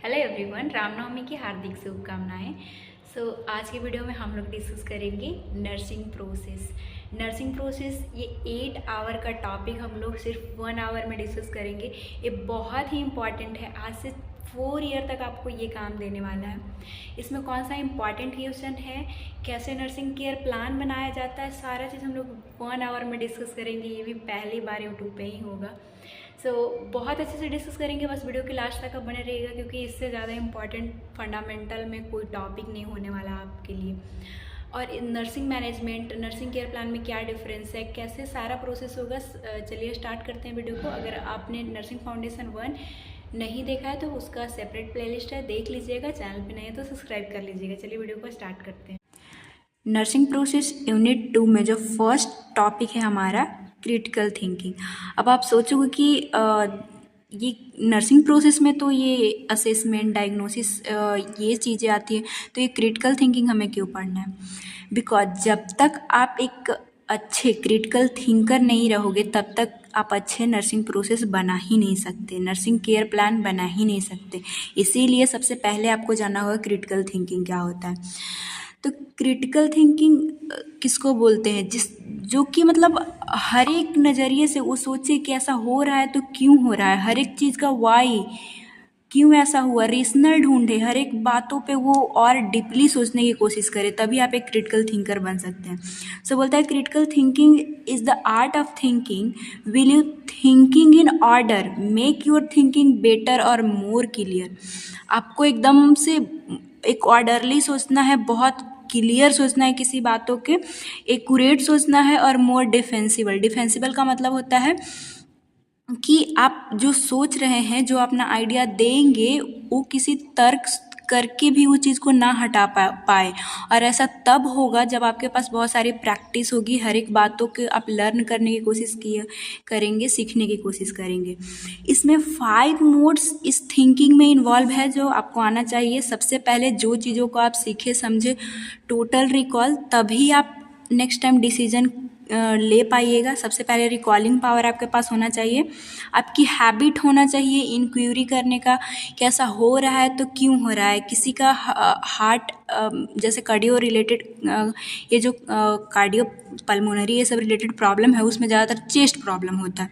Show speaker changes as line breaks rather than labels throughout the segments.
Hello everyone, Ramnavami की हार्दिक शुभकामनाएं। आज की वीडियो में हम लोग डिस्कस करेंगे नर्सिंग प्रोसेस। नर्सिंग प्रोसेस ये 8 आवर का टॉपिक हम लोग सिर्फ 1 आवर में डिस्कस करेंगे। ये बहुत ही इम्पॉर्टेंट है। आज से 4 ईयर तक आपको ये काम देने वाला है। इसमें कौन सा इम्पॉर्टेंट क्वेश्चन है, कैसे नर्सिंग केयर प्लान बनाया जाता है, सारा चीज़ हम लोग 1 आवर में डिस्कस करेंगे। ये भी पहली बार यूट्यूब पे ही होगा। बहुत अच्छे से डिस्कस करेंगे। बस वीडियो के लास्ट तक आप बने रहिएगा, क्योंकि इससे ज़्यादा इम्पॉर्टेंट फंडामेंटल में कोई टॉपिक नहीं होने वाला आपके लिए। और nursing management, nursing care plan में क्या डिफरेंस है, कैसे सारा प्रोसेस होगा। चलिए स्टार्ट करते हैं वीडियो को। अगर आपने नर्सिंग फाउंडेशन 1 नहीं देखा है तो उसका सेपरेट प्लेलिस्ट है, देख लीजिएगा। चैनल पे नहीं है तो सब्सक्राइब कर लीजिएगा। चलिए वीडियो को स्टार्ट करते हैं। नर्सिंग प्रोसेस यूनिट 2 में जो फर्स्ट टॉपिक है हमारा क्रिटिकल थिंकिंग। अब आप सोचोगे कि ये नर्सिंग प्रोसेस में तो ये असेसमेंट, डायग्नोसिस, ये चीज़ें आती है, तो ये क्रिटिकल थिंकिंग हमें क्यों पढ़ना है? बिकॉज जब तक आप एक अच्छे क्रिटिकल थिंकर नहीं रहोगे तब तक आप अच्छे नर्सिंग प्रोसेस बना ही नहीं सकते, नर्सिंग केयर प्लान बना ही नहीं सकते। इसीलिए सबसे पहले आपको जानना होगा क्रिटिकल थिंकिंग क्या होता है। तो क्रिटिकल थिंकिंग किसको बोलते हैं? जो कि मतलब हर एक नज़रिए से वो सोचे कि ऐसा हो रहा है तो क्यों हो रहा है, हर एक चीज़ का वाई, क्यों ऐसा हुआ, रीजनल ढूंढे, हर एक बातों पे वो और डीपली सोचने की कोशिश करे, तभी आप एक क्रिटिकल थिंकर बन सकते हैं। बोलता है critical thinking is the art of thinking will you thinking in order make your thinking better और मोर क्लियर। आपको एकदम से एक ऑर्डरली सोचना है, बहुत क्लियर सोचना है किसी बातों के, एक्यूरेट सोचना है और मोर डिफेंसिबल। डिफेंसिबल का मतलब होता है कि आप जो सोच रहे हैं, जो अपना आइडिया देंगे, वो किसी तर्क करके भी वो चीज़ को ना हटा पाए। और ऐसा तब होगा जब आपके पास बहुत सारी प्रैक्टिस होगी, हर एक बातों के आप लर्न करने की कोशिश करेंगे, सीखने की कोशिश करेंगे। इसमें 5 मोड्स इस थिंकिंग में इन्वॉल्व है जो आपको आना चाहिए। सबसे पहले जो चीज़ों को आप सीखे समझे, टोटल रिकॉल, तभी आप नेक्स्ट टाइम डिसीजन ले पाइएगा। सबसे पहले रिकॉलिंग पावर आपके पास होना चाहिए, आपकी हैबिट होना चाहिए इंक्वायरी करने का, कैसा हो रहा है तो क्यों हो रहा है। किसी का हार्ट जैसे कार्डियो रिलेटेड, ये जो कार्डियो पल्मोनरी ये सब रिलेटेड प्रॉब्लम है, उसमें ज़्यादातर चेस्ट प्रॉब्लम होता है।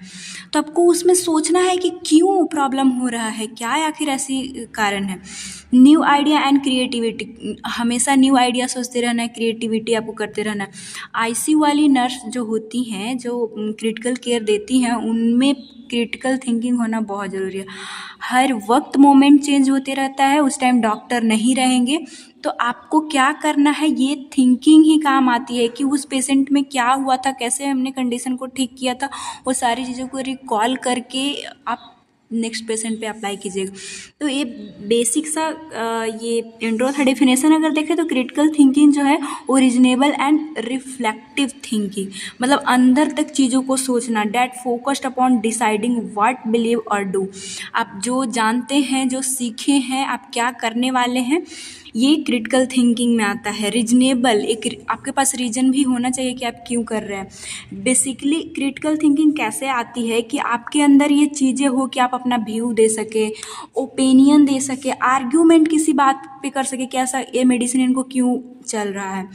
तो आपको उसमें सोचना है कि क्यों प्रॉब्लम हो रहा है, क्या आखिर ऐसी कारण है। न्यू आइडिया एंड क्रिएटिविटी, हमेशा न्यू आइडिया सोचते रहना है, क्रिएटिविटी आपको करते रहना है। आईसीयू वाली नर्स जो होती हैं, जो क्रिटिकल केयर देती हैं, उनमें क्रिटिकल थिंकिंग होना बहुत ज़रूरी है। हर वक्त मोमेंट चेंज होते रहता है, उस टाइम डॉक्टर नहीं रहेंगे, तो आपको क्या करना है, ये थिंकिंग ही काम आती है कि उस पेशेंट में क्या हुआ था, कैसे हमने कंडीशन को ठीक किया था, वो सारी चीज़ों को रिकॉल करके आप नेक्स्ट पेशेंट पे अप्लाई कीजिएगा। तो ये बेसिक सा ये इंट्रो था। डेफिनेशन अगर देखें तो क्रिटिकल थिंकिंग जो है वो रीजनेबल एंड रिफ्लेक्टिव थिंकिंग, मतलब अंदर तक चीज़ों को सोचना, that focused upon deciding what believe और डू। आप जो जानते हैं, जो सीखे हैं, आप क्या करने वाले हैं, ये क्रिटिकल थिंकिंग में आता है। रीजनेबल, एक आपके पास रीजन भी होना चाहिए कि आप क्यों कर रहे हैं। बेसिकली क्रिटिकल थिंकिंग कैसे आती है कि आपके अंदर ये चीज़ें हो कि आप अपना व्यू दे सके, ओपिनियन दे सके, आर्ग्यूमेंट किसी बात पे कर सके कि ऐसा ये मेडिसिन इनको क्यों चल रहा है।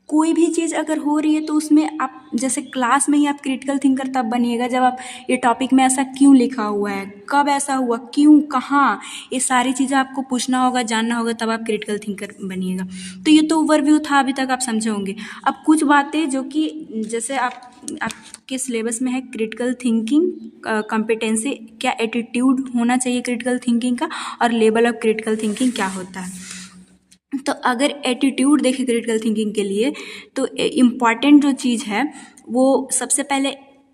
कोई भी चीज़ अगर हो रही है तो उसमें आप जैसे क्लास में ही आप क्रिटिकल थिंकर तब बनिएगा जब आप ये टॉपिक में ऐसा क्यों लिखा हुआ है, कब ऐसा हुआ, क्यों, कहाँ, ये सारी चीज़ें आपको पूछना होगा, जानना होगा, तब आप क्रिटिकल थिंकर बनिएगा। तो ये तो ओवरव्यू था, अभी तक आप समझे होंगे। अब कुछ बातें जो कि जैसे आपके सिलेबस में है, क्रिटिकल थिंकिंग कॉम्पिटेंसी, क्या एटीट्यूड होना चाहिए क्रिटिकल थिंकिंग का, और लेवल ऑफ क्रिटिकल थिंकिंग क्या होता है। तो अगर एटीट्यूड देखें क्रिटिकल थिंकिंग के लिए, तो इम्पॉर्टेंट जो चीज़ है वो सबसे पहले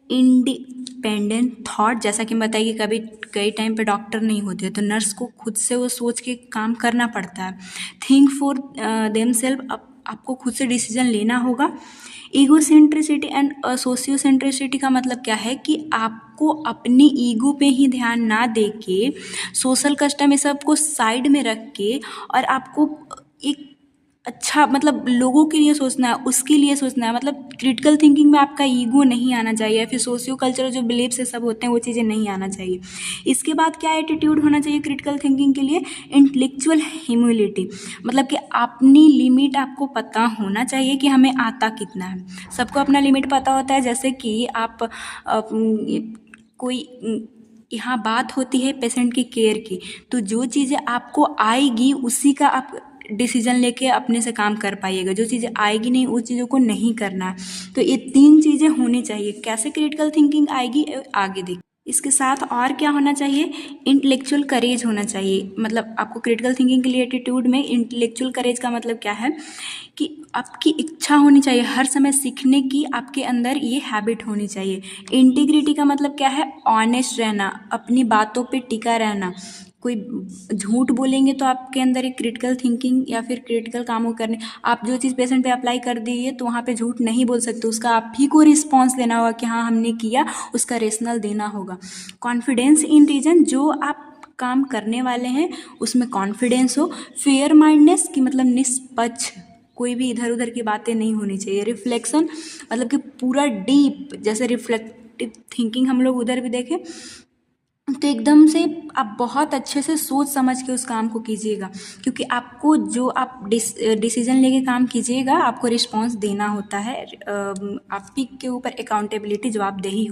इंडिपेंडेंट थॉट। जैसा कि मैं बताइए, कभी कई टाइम पे डॉक्टर नहीं होते तो नर्स को खुद से वो सोच के काम करना पड़ता है। थिंक फॉर देमसेल्फ, आपको खुद से डिसीजन लेना होगा। ईगोसेंट्रिसिटी एंड सोशियोसेंट्रिसिटी का मतलब क्या है कि आपको अपनी ईगो पे ही ध्यान ना दे के, सोशल कस्टम ये सब को साइड में रख के, और आपको एक अच्छा मतलब लोगों के लिए सोचना है, उसके लिए सोचना है, मतलब क्रिटिकल थिंकिंग में आपका ईगो नहीं आना चाहिए, फिर सोशियो कल्चरल जो बिलीव्स है सब होते हैं वो चीज़ें नहीं आना चाहिए। इसके बाद क्या एटीट्यूड होना चाहिए क्रिटिकल थिंकिंग के लिए? इंटेलेक्चुअल ह्यूमिलिटी, मतलब कि अपनी लिमिट आपको पता होना चाहिए कि हमें आता कितना है। सबको अपना लिमिट पता होता है, जैसे कि आप कोई यहाँ बात होती है पेशेंट की केयर की, तो जो चीज़ें आपको आएगी उसी का आप डिसीजन लेके अपने से काम कर पाइएगा, जो चीज़ें आएगी नहीं उस चीज़ों को नहीं करना है। तो ये 3 चीज़ें होनी चाहिए। कैसे क्रिटिकल थिंकिंग आएगी आगे देख। इसके साथ और क्या होना चाहिए? इंटेलेक्चुअल करेज होना चाहिए। मतलब आपको क्रिटिकल थिंकिंग के लिए एटीट्यूड में इंटेलेक्चुअल करेज का मतलब क्या है कि आपकी इच्छा होनी चाहिए, हर समय सीखने की आपके अंदर ये हैबिट होनी चाहिए। इंटीग्रिटी का मतलब क्या है? ऑनेस्ट रहना, अपनी बातों पे टिका रहना। कोई झूठ बोलेंगे तो आपके अंदर एक क्रिटिकल थिंकिंग या फिर क्रिटिकल कामों करने, आप जो चीज़ पेशेंट पे अप्लाई कर दिए तो वहाँ पे झूठ नहीं बोल सकते, उसका आप ही को रिस्पॉन्स देना होगा कि हाँ हमने किया, उसका रेशनल देना होगा। कॉन्फिडेंस इन रीजन, जो आप काम करने वाले हैं उसमें कॉन्फिडेंस हो। फेयर माइंडनेस की मतलब निष्पक्ष, कोई भी इधर उधर की बातें नहीं होनी चाहिए। रिफ्लेक्शन मतलब कि पूरा डीप, जैसे रिफ्लेक्टिव थिंकिंग हम लोग उधर भी देखें तो एकदम से आप बहुत अच्छे से सोच समझ के उस काम को कीजिएगा, क्योंकि आपको जो आप डिसीजन लेके काम कीजिएगा आपको रिस्पॉन्स देना होता है, आप ही के ऊपर अकाउंटेबिलिटी जवाबदेही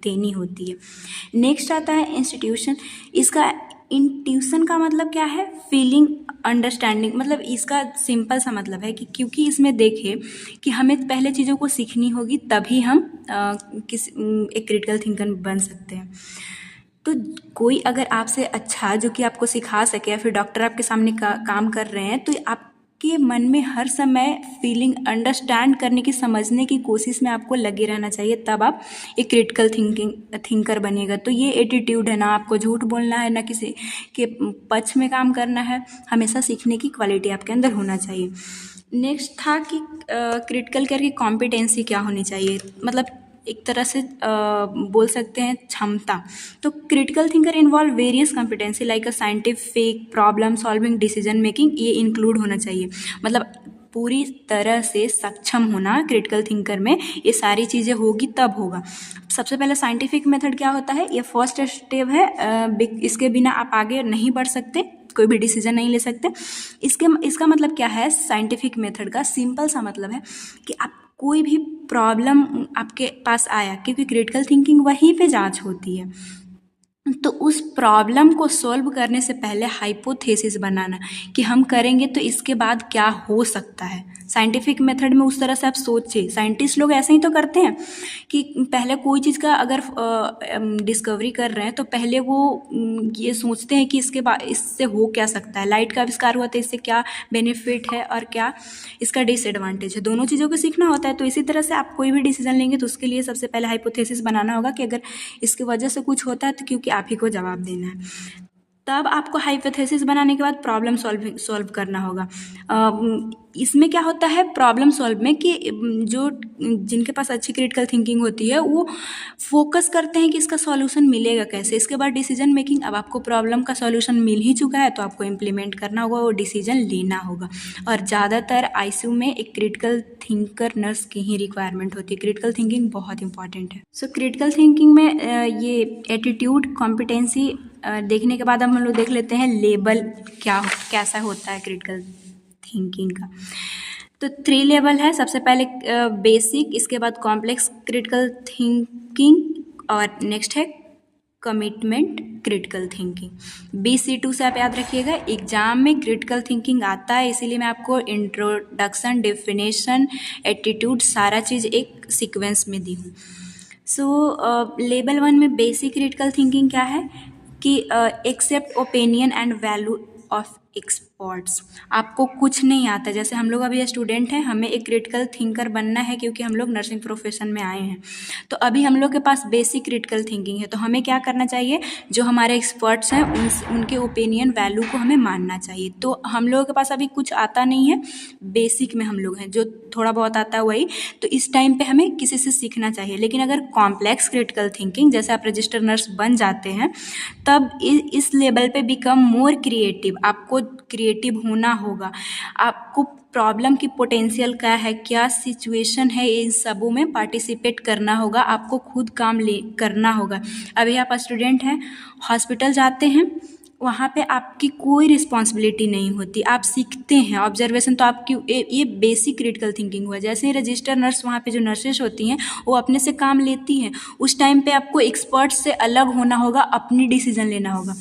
देनी होती है। नेक्स्ट आता है इंस्टीट्यूशन। इसका इंट्यूशन का मतलब क्या है? फीलिंग, अंडरस्टैंडिंग, मतलब इसका सिंपल सा मतलब है कि क्योंकि इसमें देखिए कि हमें पहले चीज़ों को सीखनी होगी तभी हम एक क्रिटिकल थिंकर बन सकते हैं। तो कोई अगर आपसे अच्छा जो कि आपको सिखा सके या फिर डॉक्टर आपके सामने काम कर रहे हैं तो आपके मन में हर समय फीलिंग अंडरस्टैंड करने की, समझने की कोशिश में आपको लगे रहना चाहिए, तब आप एक क्रिटिकल थिंकर बनिएगा। तो ये एटीट्यूड है, ना आपको झूठ बोलना है ना किसी के पक्ष में काम करना है, हमेशा सीखने की क्वालिटी आपके अंदर होना चाहिए। नेक्स्ट था कि क्रिटिकल केयर की कॉम्पिटेंसी क्या होनी चाहिए, मतलब एक तरह से बोल सकते हैं क्षमता। तो critical thinker involve various competency like a scientific, problem solving, decision making, ये इंक्लूड होना चाहिए। मतलब पूरी तरह से सक्षम होना क्रिटिकल थिंकर में, ये सारी चीज़ें होगी तब होगा। सबसे पहले साइंटिफिक मेथड क्या होता है? ये फर्स्ट स्टेप है, इसके बिना आप आगे नहीं बढ़ सकते, कोई भी डिसीजन नहीं ले सकते। इसका मतलब क्या है? साइंटिफिक मेथड का सिंपल सा मतलब है कि आप कोई भी प्रॉब्लम आपके पास आया, क्योंकि क्रिटिकल थिंकिंग वहीं पे जांच होती है, तो उस प्रॉब्लम को सॉल्व करने से पहले हाइपोथेसिस बनाना कि हम करेंगे तो इसके बाद क्या हो सकता है। साइंटिफिक मेथड में उस तरह से आप सोचिए, साइंटिस्ट लोग ऐसे ही तो करते हैं कि पहले कोई चीज़ का अगर डिस्कवरी कर रहे हैं तो पहले वो ये सोचते हैं कि इसके बाद इससे हो क्या सकता है। लाइट का आविष्कार हुआ तो इससे क्या बेनिफिट है और क्या इसका डिसएडवांटेज है, दोनों चीज़ों को सीखना होता है। तो इसी तरह से आप कोई भी डिसीजन लेंगे तो उसके लिए सबसे पहले हाइपोथेसिस बनाना होगा कि अगर इसकी वजह से कुछ होता है तो क्योंकि आप ही को जवाब देना है। तब आपको हाइपोथेसिस बनाने के बाद प्रॉब्लम सॉल्व करना होगा। इसमें क्या होता है प्रॉब्लम सॉल्व में कि जो जिनके पास अच्छी क्रिटिकल थिंकिंग होती है वो फोकस करते हैं कि इसका सॉल्यूशन मिलेगा कैसे। इसके बाद डिसीजन मेकिंग, अब आपको प्रॉब्लम का सॉल्यूशन मिल ही चुका है तो आपको इम्प्लीमेंट करना होगा, वो डिसीजन लेना होगा। और ज़्यादातर आईसीयू में एक क्रिटिकल थिंकर नर्स की ही रिक्वायरमेंट होती है। क्रिटिकल थिंकिंग बहुत इंपॉर्टेंट है। सो क्रिटिकल थिंकिंग में ये एटीट्यूड, कॉम्पिटेंसी देखने के बाद हम लोग देख लेते हैं लेवल कैसा होता है क्रिटिकल थिंकिंग का। तो 3 लेवल है। सबसे पहले बेसिक, इसके बाद कॉम्प्लेक्स क्रिटिकल थिंकिंग और नेक्स्ट है कमिटमेंट क्रिटिकल थिंकिंग। BC2 से आप याद रखिएगा, एग्जाम में क्रिटिकल थिंकिंग आता है, इसीलिए मैं आपको इंट्रोडक्शन, डेफिनेशन, एटीट्यूड सारा चीज़ एक सीक्वेंस में दी हूँ। सो लेवल 1 में बेसिक क्रिटिकल थिंकिंग क्या है कि accept opinion and value of experts. आपको कुछ नहीं आता, जैसे हम लोग अभी स्टूडेंट हैं, हमें एक क्रिटिकल थिंकर बनना है क्योंकि हम लोग नर्सिंग प्रोफेशन में आए हैं। तो अभी हम लोग के पास बेसिक क्रिटिकल थिंकिंग है, तो हमें क्या करना चाहिए, जो हमारे एक्सपर्ट्स हैं उनके ओपिनियन, वैल्यू को हमें मानना चाहिए। तो हम लोगों के पास अभी कुछ आता नहीं है, बेसिक में हम लोग हैं, जो थोड़ा बहुत आता है वही। तो इस टाइम पे हमें किसी से सीखना चाहिए। लेकिन अगर कॉम्प्लेक्स क्रिटिकल थिंकिंग, जैसे आप रजिस्टर नर्स बन जाते हैं, तब इस लेवल पे बिकम मोर क्रिएटिव, आपको क्रिएटिव होना होगा, आपको प्रॉब्लम की पोटेंशियल क्या है, क्या सिचुएशन है, इन सबों में पार्टिसिपेट करना होगा, आपको खुद काम ले करना होगा। अभी आप स्टूडेंट हैं, हॉस्पिटल जाते हैं, वहाँ पे आपकी कोई रिस्पॉन्सिबिलिटी नहीं होती, आप सीखते हैं ऑब्जर्वेशन। तो आपकी ये बेसिक क्रिटिकल थिंकिंग हुआ। जैसे ही रजिस्टर नर्स, वहाँ पे जो नर्सेस होती हैं वो अपने से काम लेती हैं, उस टाइम पे आपको एक्सपर्ट से अलग होना होगा, अपनी डिसीजन लेना होगा।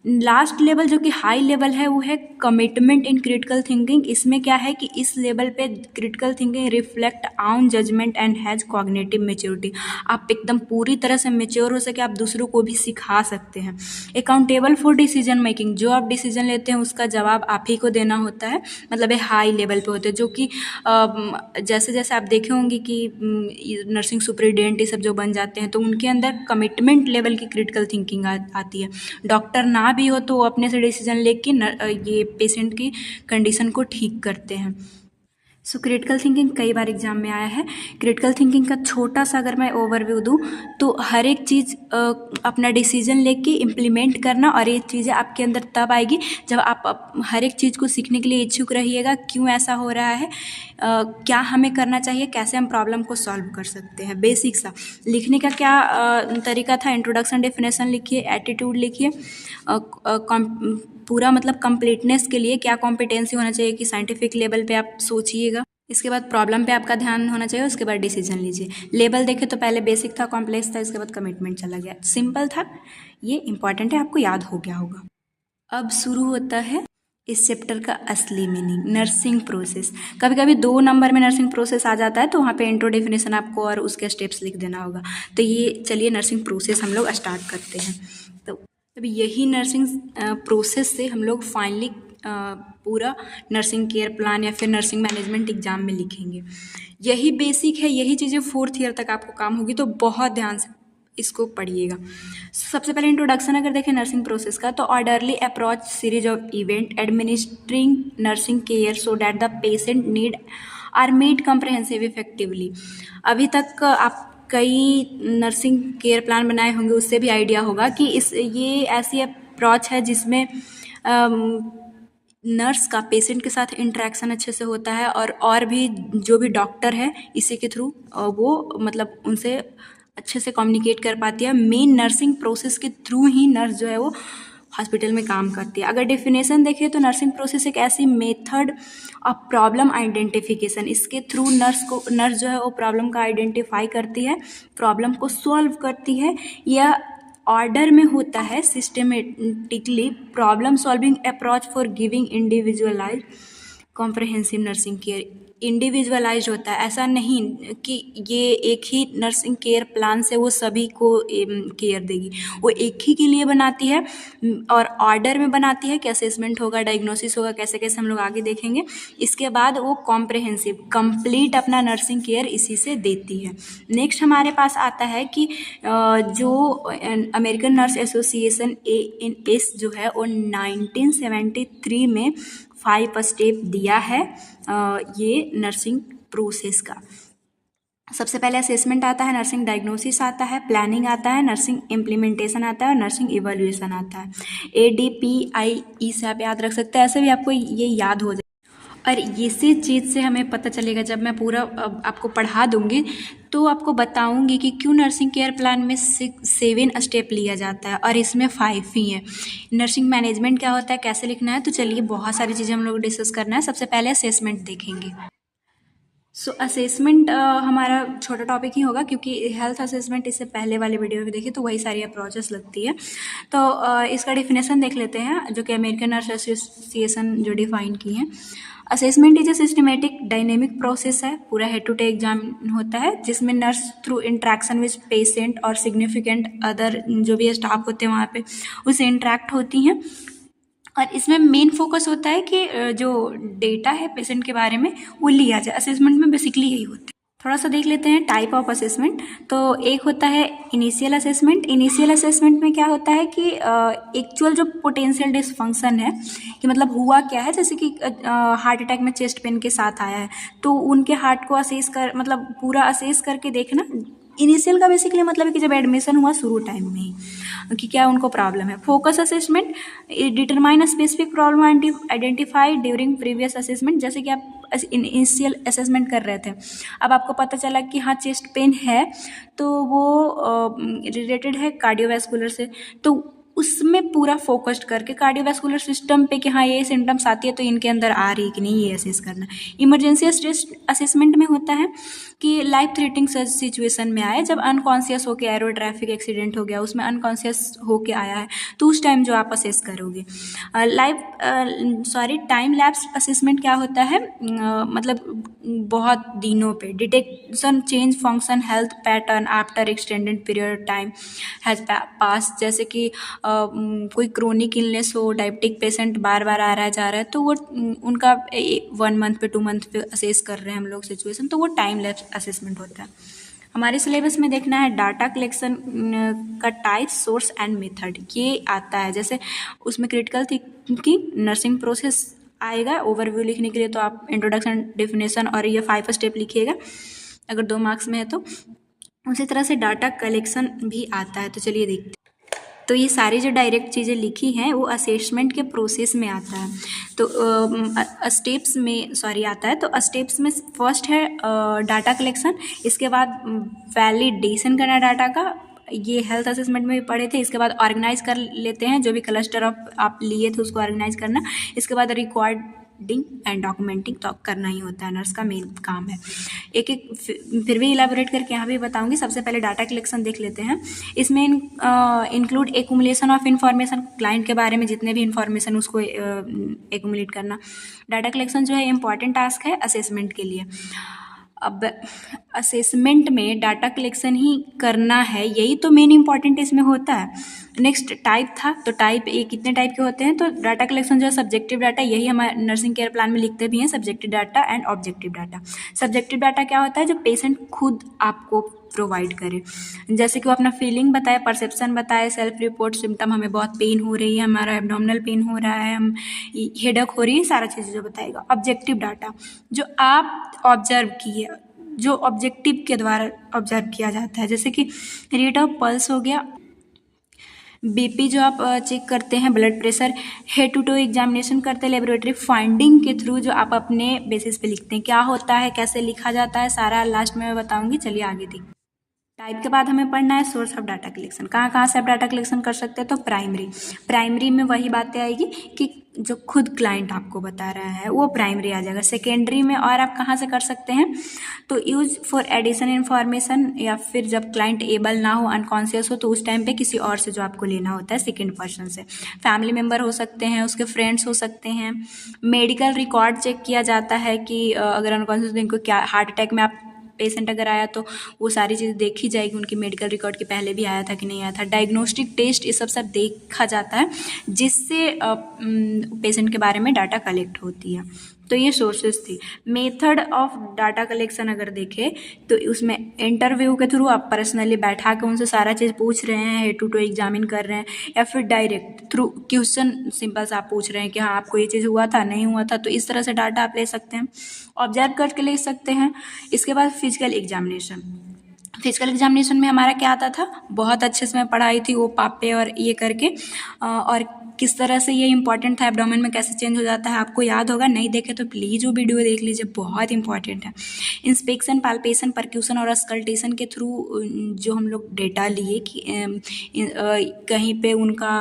लास्ट लेवल जो कि हाई लेवल है वो है कमिटमेंट इन क्रिटिकल थिंकिंग। इसमें क्या है कि इस लेवल पे critical thinking reflect on judgement and has cognitive maturity. आप एकदम पूरी तरह से मेच्योर हो सके, आप दूसरों को भी सिखा सकते हैं। अकाउंटेबल फॉर डिसीजन मेकिंग, जो आप डिसीजन लेते हैं उसका जवाब आप ही को देना होता है, मतलब ये हाई लेवल पे होते हैं। जो कि जैसे जैसे आप देखे होंगे कि नर्सिंग सुपरिटेंडेंट ये सब जो बन जाते हैं तो उनके अंदर कमिटमेंट लेवल की क्रिटिकल थिंकिंग आती है। डॉक्टर ना भी हो तो वो अपने से डिसीजन लेके ये पेशेंट की कंडीशन को ठीक करते हैं। सो क्रिटिकल थिंकिंग कई बार एग्जाम में आया है। क्रिटिकल थिंकिंग का छोटा सा अगर मैं ओवरव्यू दूँ तो हर एक चीज़ अपना डिसीजन लेके इम्प्लीमेंट करना, और ये चीज़ें आपके अंदर तब आएगी जब आप हर एक चीज़ को सीखने के लिए इच्छुक रहिएगा। क्यों ऐसा हो रहा है, क्या हमें करना चाहिए, कैसे हम प्रॉब्लम को सॉल्व कर सकते हैं। बेसिक सा लिखने का क्या तरीका था, इंट्रोडक्शन डेफिनेशन लिखिए, एटीट्यूड लिखिए, पूरा मतलब कंप्लीटनेस के लिए क्या कॉम्पिटेंसी होना चाहिए कि साइंटिफिक लेवल पे आप सोचिएगा। इसके बाद प्रॉब्लम पे आपका ध्यान होना चाहिए, उसके बाद डिसीजन लीजिए। लेवल देखे तो पहले बेसिक था, कॉम्प्लेक्स था, इसके बाद कमिटमेंट चला गया, सिंपल था। ये इंपॉर्टेंट है, आपको याद हो गया होगा। अब शुरू होता है इस चैप्टर का असली मीनिंग, नर्सिंग प्रोसेस। कभी कभी 2 नंबर में नर्सिंग प्रोसेस आ जाता है तो वहाँ पे इंट्रो डेफिनेशन आपको और उसके स्टेप्स लिख देना होगा। तो ये चलिए नर्सिंग प्रोसेस हम लोग स्टार्ट करते हैं। तो अभी यही नर्सिंग प्रोसेस से हम लोग फाइनली पूरा नर्सिंग केयर प्लान या फिर नर्सिंग मैनेजमेंट एग्जाम में लिखेंगे। यही बेसिक है, यही चीज़ें 4th ईयर तक आपको काम होगी, तो बहुत ध्यान से इसको पढ़िएगा। सबसे पहले इंट्रोडक्शन अगर देखें नर्सिंग प्रोसेस का, तो orderly approach series of event administering nursing care so that the patient need are made comprehensive effectively. अभी तक आप कई नर्सिंग केयर प्लान बनाए होंगे, उससे भी आइडिया होगा कि ये ऐसी अप्रोच है जिसमें नर्स का पेशेंट के साथ इंटरेक्शन अच्छे से होता है, और भी जो भी डॉक्टर है इसी के थ्रू वो मतलब उनसे अच्छे से कम्युनिकेट कर पाती है। मेन नर्सिंग प्रोसेस के थ्रू ही नर्स जो है वो हॉस्पिटल में काम करती है। अगर डेफिनेशन देखें तो नर्सिंग प्रोसेस एक ऐसी मेथड ऑफ प्रॉब्लम आइडेंटिफिकेशन, इसके थ्रू नर्स जो है वो प्रॉब्लम का आइडेंटिफाई करती है, प्रॉब्लम को सॉल्व करती है, या ऑर्डर में होता है systematically problem solving approach for giving individualised comprehensive nursing care. Individualise होता है, ऐसा नहीं कि ये एक ही नर्सिंग केयर प्लान से वो सभी को केयर देगी, वो एक ही के लिए बनाती है और ऑर्डर में बनाती है कि असेसमेंट होगा, डायग्नोसिस होगा, कैसे कैसे हम लोग आगे देखेंगे। इसके बाद वो कॉम्प्रहेंसिव कंप्लीट अपना नर्सिंग केयर इसी से देती है। नेक्स्ट हमारे पास आता है कि जो अमेरिकन नर्स एसोसिएशन ANS जो है वो 1973 में 5 स्टेप दिया है ये नर्सिंग प्रोसेस का। सबसे पहले असेसमेंट आता है, नर्सिंग डायग्नोसिस आता है, प्लानिंग आता है, नर्सिंग इम्प्लीमेंटेशन आता है और नर्सिंग इवैल्यूएशन आता है। ADPIE से आप याद रख सकते हैं, ऐसे भी आपको ये याद हो जाए। और इसी चीज़ से हमें पता चलेगा, जब मैं पूरा आपको पढ़ा दूँगी तो आपको बताऊँगी कि क्यों नर्सिंग केयर प्लान में 7 स्टेप लिया जाता है और इसमें 5 ही हैं। नर्सिंग मैनेजमेंट क्या होता है, कैसे लिखना है, तो चलिए बहुत सारी चीज़ें हम लोग डिस्कस करना है। सबसे पहले असेसमेंट देखेंगे। सो असेसमेंट हमारा छोटा टॉपिक ही होगा, क्योंकि हेल्थ असेसमेंट इससे पहले वाले वीडियो में देखिए तो वही सारी अप्रोचेस लगती है। तो इसका डेफिनेशन देख लेते हैं, जो कि अमेरिकन नर्स एसोसिएशन जो डिफाइन की हैं। Assessment is a systematic dynamic process है, पूरा हेड टू टेक एग्जाम होता है, जिसमें nurse through interaction with patient और सिग्निफिकेंट अदर जो भी स्टाफ होते हैं वहाँ पे उससे इंट्रैक्ट होती हैं। और इसमें मेन फोकस होता है कि जो डेटा है पेशेंट के बारे में वो लिया जाए। असेसमेंट में बेसिकली यही होता है। थोड़ा सा देख लेते हैं टाइप ऑफ असेसमेंट। तो एक होता है इनिशियल असेसमेंट। इनिशियल असेसमेंट में क्या होता है कि एक्चुअल जो पोटेंशियल डिसफंक्शन है कि मतलब हुआ क्या है, जैसे कि हार्ट अटैक में चेस्ट पेन के साथ आया है तो उनके हार्ट को असेस कर मतलब पूरा असेस करके देखना इनिशियल का बेसिकली मतलब है कि जब एडमिशन हुआ शुरू टाइम में ही कि क्या उनको प्रॉब्लम है। Focus assessment determine a specific problem identified during previous assessment. जैसे कि आप इनिशियल असेसमेंट कर रहे थे, अब आपको पता चला कि हाँ चेस्ट पेन है, तो वो रिलेटेड है कार्डियोवैस्कुलर से, तो उसमें पूरा फोकस्ड करके कार्डियोवैस्कुलर सिस्टम पे कि हाँ ये सिम्टम्स आती है तो इनके अंदर आ रही है कि नहीं, ये असेस करना। इमरजेंसी स्ट्रेस असेसमेंट में होता है कि लाइफ थ्रेटनिंग सिचुएशन में आए, जब अनकॉन्शियस होके एरो ट्रैफिक एक्सीडेंट हो गया, उसमें अनकॉन्शियस होके आया है, तो उस टाइम जो आप असेस करोगे। टाइम लैप्स असेसमेंट क्या होता है, मतलब बहुत दिनों पे detection change function health pattern after extended period time has पास। जैसे कि कोई क्रोनिक इलनेस हो, डायबिटिक पेशेंट बार बार आ रहा है जा रहा है, तो वो उनका 1 मंथ पे 2 मंथ पे असेस कर रहे हैं हम लोग सिचुएशन, तो वो टाइम लैप्स असेसमेंट होता है। हमारे सिलेबस में देखना है डाटा कलेक्शन का टाइप, सोर्स एंड मेथड, ये आता है। जैसे उसमें क्रिटिकल थी कि नर्सिंग प्रोसेस आएगा, ओवरव्यू लिखने के लिए तो आप इंट्रोडक्शन, डेफिनेशन और ये 5 स्टेप लिखिएगा अगर 2 मार्क्स में है तो। उसी तरह से डाटा कलेक्शन भी आता है, तो चलिए देखते हैं। तो ये सारी जो डायरेक्ट चीज़ें लिखी हैं वो असेसमेंट के प्रोसेस में आता है। तो स्टेप्स में आता है, तो स्टेप्स में फर्स्ट है डाटा कलेक्शन, इसके बाद वैलिडेशन करना डाटा का, ये हेल्थ असेसमेंट में भी पढ़े थे। इसके बाद ऑर्गेनाइज कर लेते हैं, जो भी क्लस्टर ऑफ आप लिए थे उसको ऑर्गेनाइज करना। इसके बाद रिकॉर्डिंग एंड डॉक्यूमेंटिंग तो करना ही होता है, नर्स का मेन काम है। एक एक फिर भी इलाबोरेट करके यहाँ भी बताऊंगी। सबसे पहले डाटा कलेक्शन देख लेते हैं। इसमें include accumulation of information, client के बारे में जितने भी इंफॉर्मेशन उसको एक्यूमुलेट करना। डाटा कलेक्शन जो है इंपॉर्टेंट टास्क है असेसमेंट के लिए। अब असेसमेंट में डाटा कलेक्शन ही करना है, यही तो मेन इंपॉर्टेंट इसमें होता है। नेक्स्ट टाइप था, तो टाइप ये कितने टाइप के होते हैं, तो डाटा कलेक्शन जो है सब्जेक्टिव डाटा, यही हमारे नर्सिंग केयर प्लान में लिखते भी हैं, subjective data and objective data. Subjective data क्या होता है, जो पेशेंट खुद आपको प्रोवाइड करे, जैसे कि वो अपना फीलिंग बताए, परसेप्शन बताए, सेल्फ रिपोर्ट, सिम्टम हमें बहुत पेन हो रही है, हमारा एब्डोमिनल पेन हो रहा है, हम हेडेक हो रही है, सारा चीज़ जो बताएगा। ऑब्जेक्टिव डाटा जो आप ऑब्जर्व किए, जो ऑब्जेक्टिव के द्वारा ऑब्जर्व किया जाता है, जैसे कि रेट ऑफ पल्स हो गया, बीपी जो आप चेक करते हैं, blood pressure, head to toe examination करते हैं, लेबोरेटरी फाइंडिंग के थ्रू जो आप अपने बेसिस पे लिखते हैं। क्या होता है, कैसे लिखा जाता है, सारा लास्ट में मैं बताऊंगी। चलिए आगे देखिए। टाइप के बाद हमें पढ़ना है सोर्स ऑफ डाटा कलेक्शन। कहाँ कहाँ से आप डाटा कलेक्शन कर सकते हैं, तो प्राइमरी में वही बातें आएगी कि जो खुद क्लाइंट आपको बता रहा है वो प्राइमरी आ जाएगा। सेकेंडरी में और आप कहाँ से कर सकते हैं, तो यूज फॉर एडिशन इन्फॉर्मेशन, या फिर जब क्लाइंट एबल ना हो, अनकॉन्शियस हो, तो उस टाइम पे किसी और से जो आपको लेना होता है सेकेंड पर्सन से। फैमिली मेम्बर हो सकते हैं, उसके फ्रेंड्स हो सकते हैं। मेडिकल रिकॉर्ड चेक किया जाता है कि अगर अनकॉन्शियस तो इनको क्या, हार्ट अटैक में आप पेशेंट अगर आया तो वो सारी चीज़ देखी जाएगी, उनकी मेडिकल रिकॉर्ड के पहले भी आया था कि नहीं आया था। डायग्नोस्टिक टेस्ट, ये सब देखा जाता है, जिससे पेशेंट के बारे में डाटा कलेक्ट होती है। तो ये सोर्सेज थी। मेथड ऑफ डाटा कलेक्शन अगर देखें तो उसमें इंटरव्यू के थ्रू आप पर्सनली बैठा के उनसे सारा चीज़ पूछ रहे हैं, हेड टू टो एग्जामिन कर रहे हैं, या फिर डायरेक्ट थ्रू क्वेश्चन सिंपल सा आप पूछ रहे हैं कि हाँ आपको ये चीज़ हुआ था, नहीं हुआ था, तो इस तरह से डाटा आप ले सकते हैं, ऑब्जर्व करके ले सकते हैं। इसके बाद फिजिकल एग्जामिनेशन। फिजिकल एग्जामिनेशन में हमारा क्या आता था, बहुत अच्छे से मैं पढ़ाई थी वो पापे और ये करके, और किस तरह से ये इंपॉर्टेंट था, एब्डोमेन में कैसे चेंज हो जाता है, आपको याद होगा। नहीं देखे तो प्लीज़ वो वीडियो देख लीजिए, बहुत इंपॉर्टेंट है। इंस्पेक्शन, पाल्पेशन, परक्यूशन और स्कल्टेशन के थ्रू जो हम लोग डेटा लिए कि कहीं पे उनका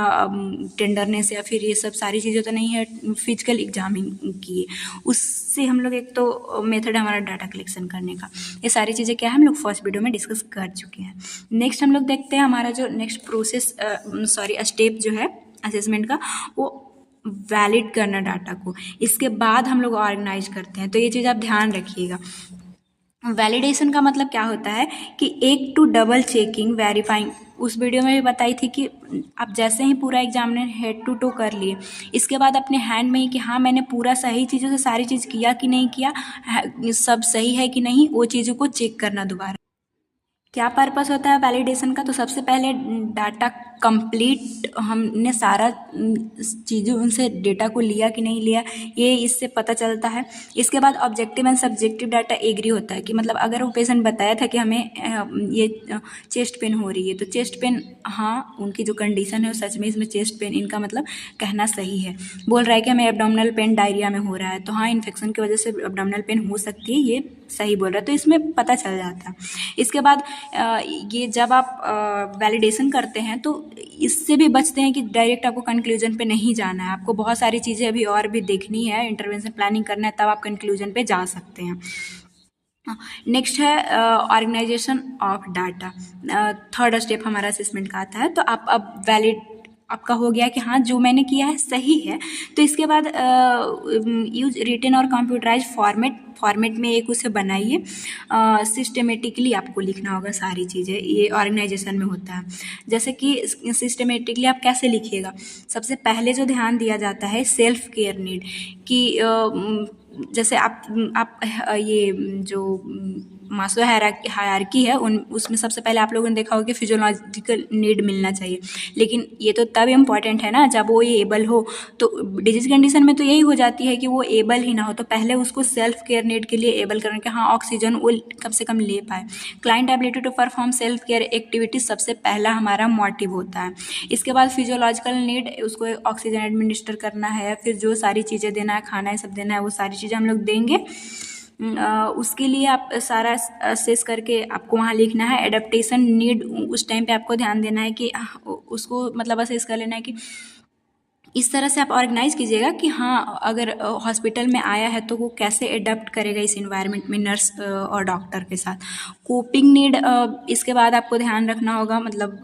टेंडरनेस या फिर ये सब सारी चीज़ें तो नहीं है, फिजिकल एग्जामिन किए, उससे हम लोग, एक तो मेथड हमारा डाटा कलेक्शन करने का। ये सारी चीज़ें क्या है हम लोग फर्स्ट वीडियो में डिस्कस कर चुके हैं। नेक्स्ट हम लोग देखते हैं हमारा जो नेक्स्ट प्रोसेस स्टेप जो है असेसमेंट का, वो वैलिड करना डाटा को। इसके बाद हम लोग ऑर्गेनाइज करते हैं, तो ये चीज़ आप ध्यान रखिएगा। वैलिडेशन का मतलब क्या होता है कि एक टू डबल चेकिंग, वेरीफाइंग, उस वीडियो में भी बताई थी कि आप जैसे ही पूरा एग्जामिनर हेड टू टो कर लिए, इसके बाद अपने हैंड में ही कि हाँ मैंने पूरा सही चीज़ों से सारी चीज़ किया कि नहीं किया, सब सही है कि नहीं, वो चीज़ों को चेक करना दोबारा। क्या पर्पस होता है वैलिडेशन का? तो सबसे पहले डाटा कंप्लीट हमने सारा चीज़ें उनसे डेटा को लिया कि नहीं लिया, ये इससे पता चलता है। इसके बाद objective and subjective data agree होता है कि मतलब अगर वो पेशेंट बताया था कि हमें ये चेस्ट पेन हो रही है, तो चेस्ट पेन, हाँ उनकी जो कंडीशन है वो सच में इसमें चेस्ट पेन, इनका मतलब कहना सही है। बोल रहा है कि हमें एब्डोमिनल पेन डायरिया में हो रहा है, तो हाँ इन्फेक्शन की वजह से एब्डोमिनल पेन हो सकती है, ये सही बोल रहा है, तो इसमें पता चल जाता है। इसके बाद ये जब आप वैलिडेशन करते हैं तो इससे भी बचते हैं कि डायरेक्ट आपको कंक्लूजन पे नहीं जाना है, आपको बहुत सारी चीज़ें अभी और भी देखनी है, इंटरवेंशन प्लानिंग करना है, तब आप कंक्लूजन पे जा सकते हैं। नेक्स्ट है organisation of data. Third step हमारा असेसमेंट का आता है। तो आप अब वैलिड आपका हो गया कि हाँ जो मैंने किया है सही है, तो इसके बाद यूज रिटन और कंप्यूटराइज फॉर्मेट में एक उसे बनाइए। सिस्टमेटिकली आपको लिखना होगा सारी चीज़ें, ये ऑर्गेनाइजेशन में होता है। जैसे कि सिस्टमेटिकली आप कैसे लिखिएगा? सबसे पहले जो ध्यान दिया जाता है सेल्फ केयर नीड कि जैसे आप ये जो मास्लो हायरार्की है उसमें सबसे पहले आप लोगों ने देखा होगा कि फिजियोलॉजिकल नीड मिलना चाहिए, लेकिन ये तो तब इम्पॉर्टेंट है ना जब वो ये एबल हो। तो डिजीज कंडीशन में तो यही हो जाती है कि वो एबल ही ना हो, तो पहले उसको सेल्फ केयर नीड के लिए एबल करने के, हाँ ऑक्सीजन वो कम से कम ले पाए। Client ability to perform self care activities सबसे पहला हमारा मोटिव होता है। इसके बाद फिजियोलॉजिकल नीड, उसको ऑक्सीजन एडमिनिस्टर करना है, फिर जो सारी चीज़ें देना है, खाना है, सब देना है, वो सारी चीज़ें हम लोग देंगे। उसके लिए आप सारा असेस करके आपको वहाँ लिखना है। एडेप्टेशन नीड, उस टाइम पे आपको ध्यान देना है कि उसको मतलब असेस कर लेना है कि इस तरह से आप ऑर्गेनाइज कीजिएगा कि हाँ अगर हॉस्पिटल में आया है तो वो कैसे अडेप्ट करेगा इस इन्वायरमेंट में नर्स और डॉक्टर के साथ। कोपिंग नीड, इसके बाद आपको ध्यान रखना होगा मतलब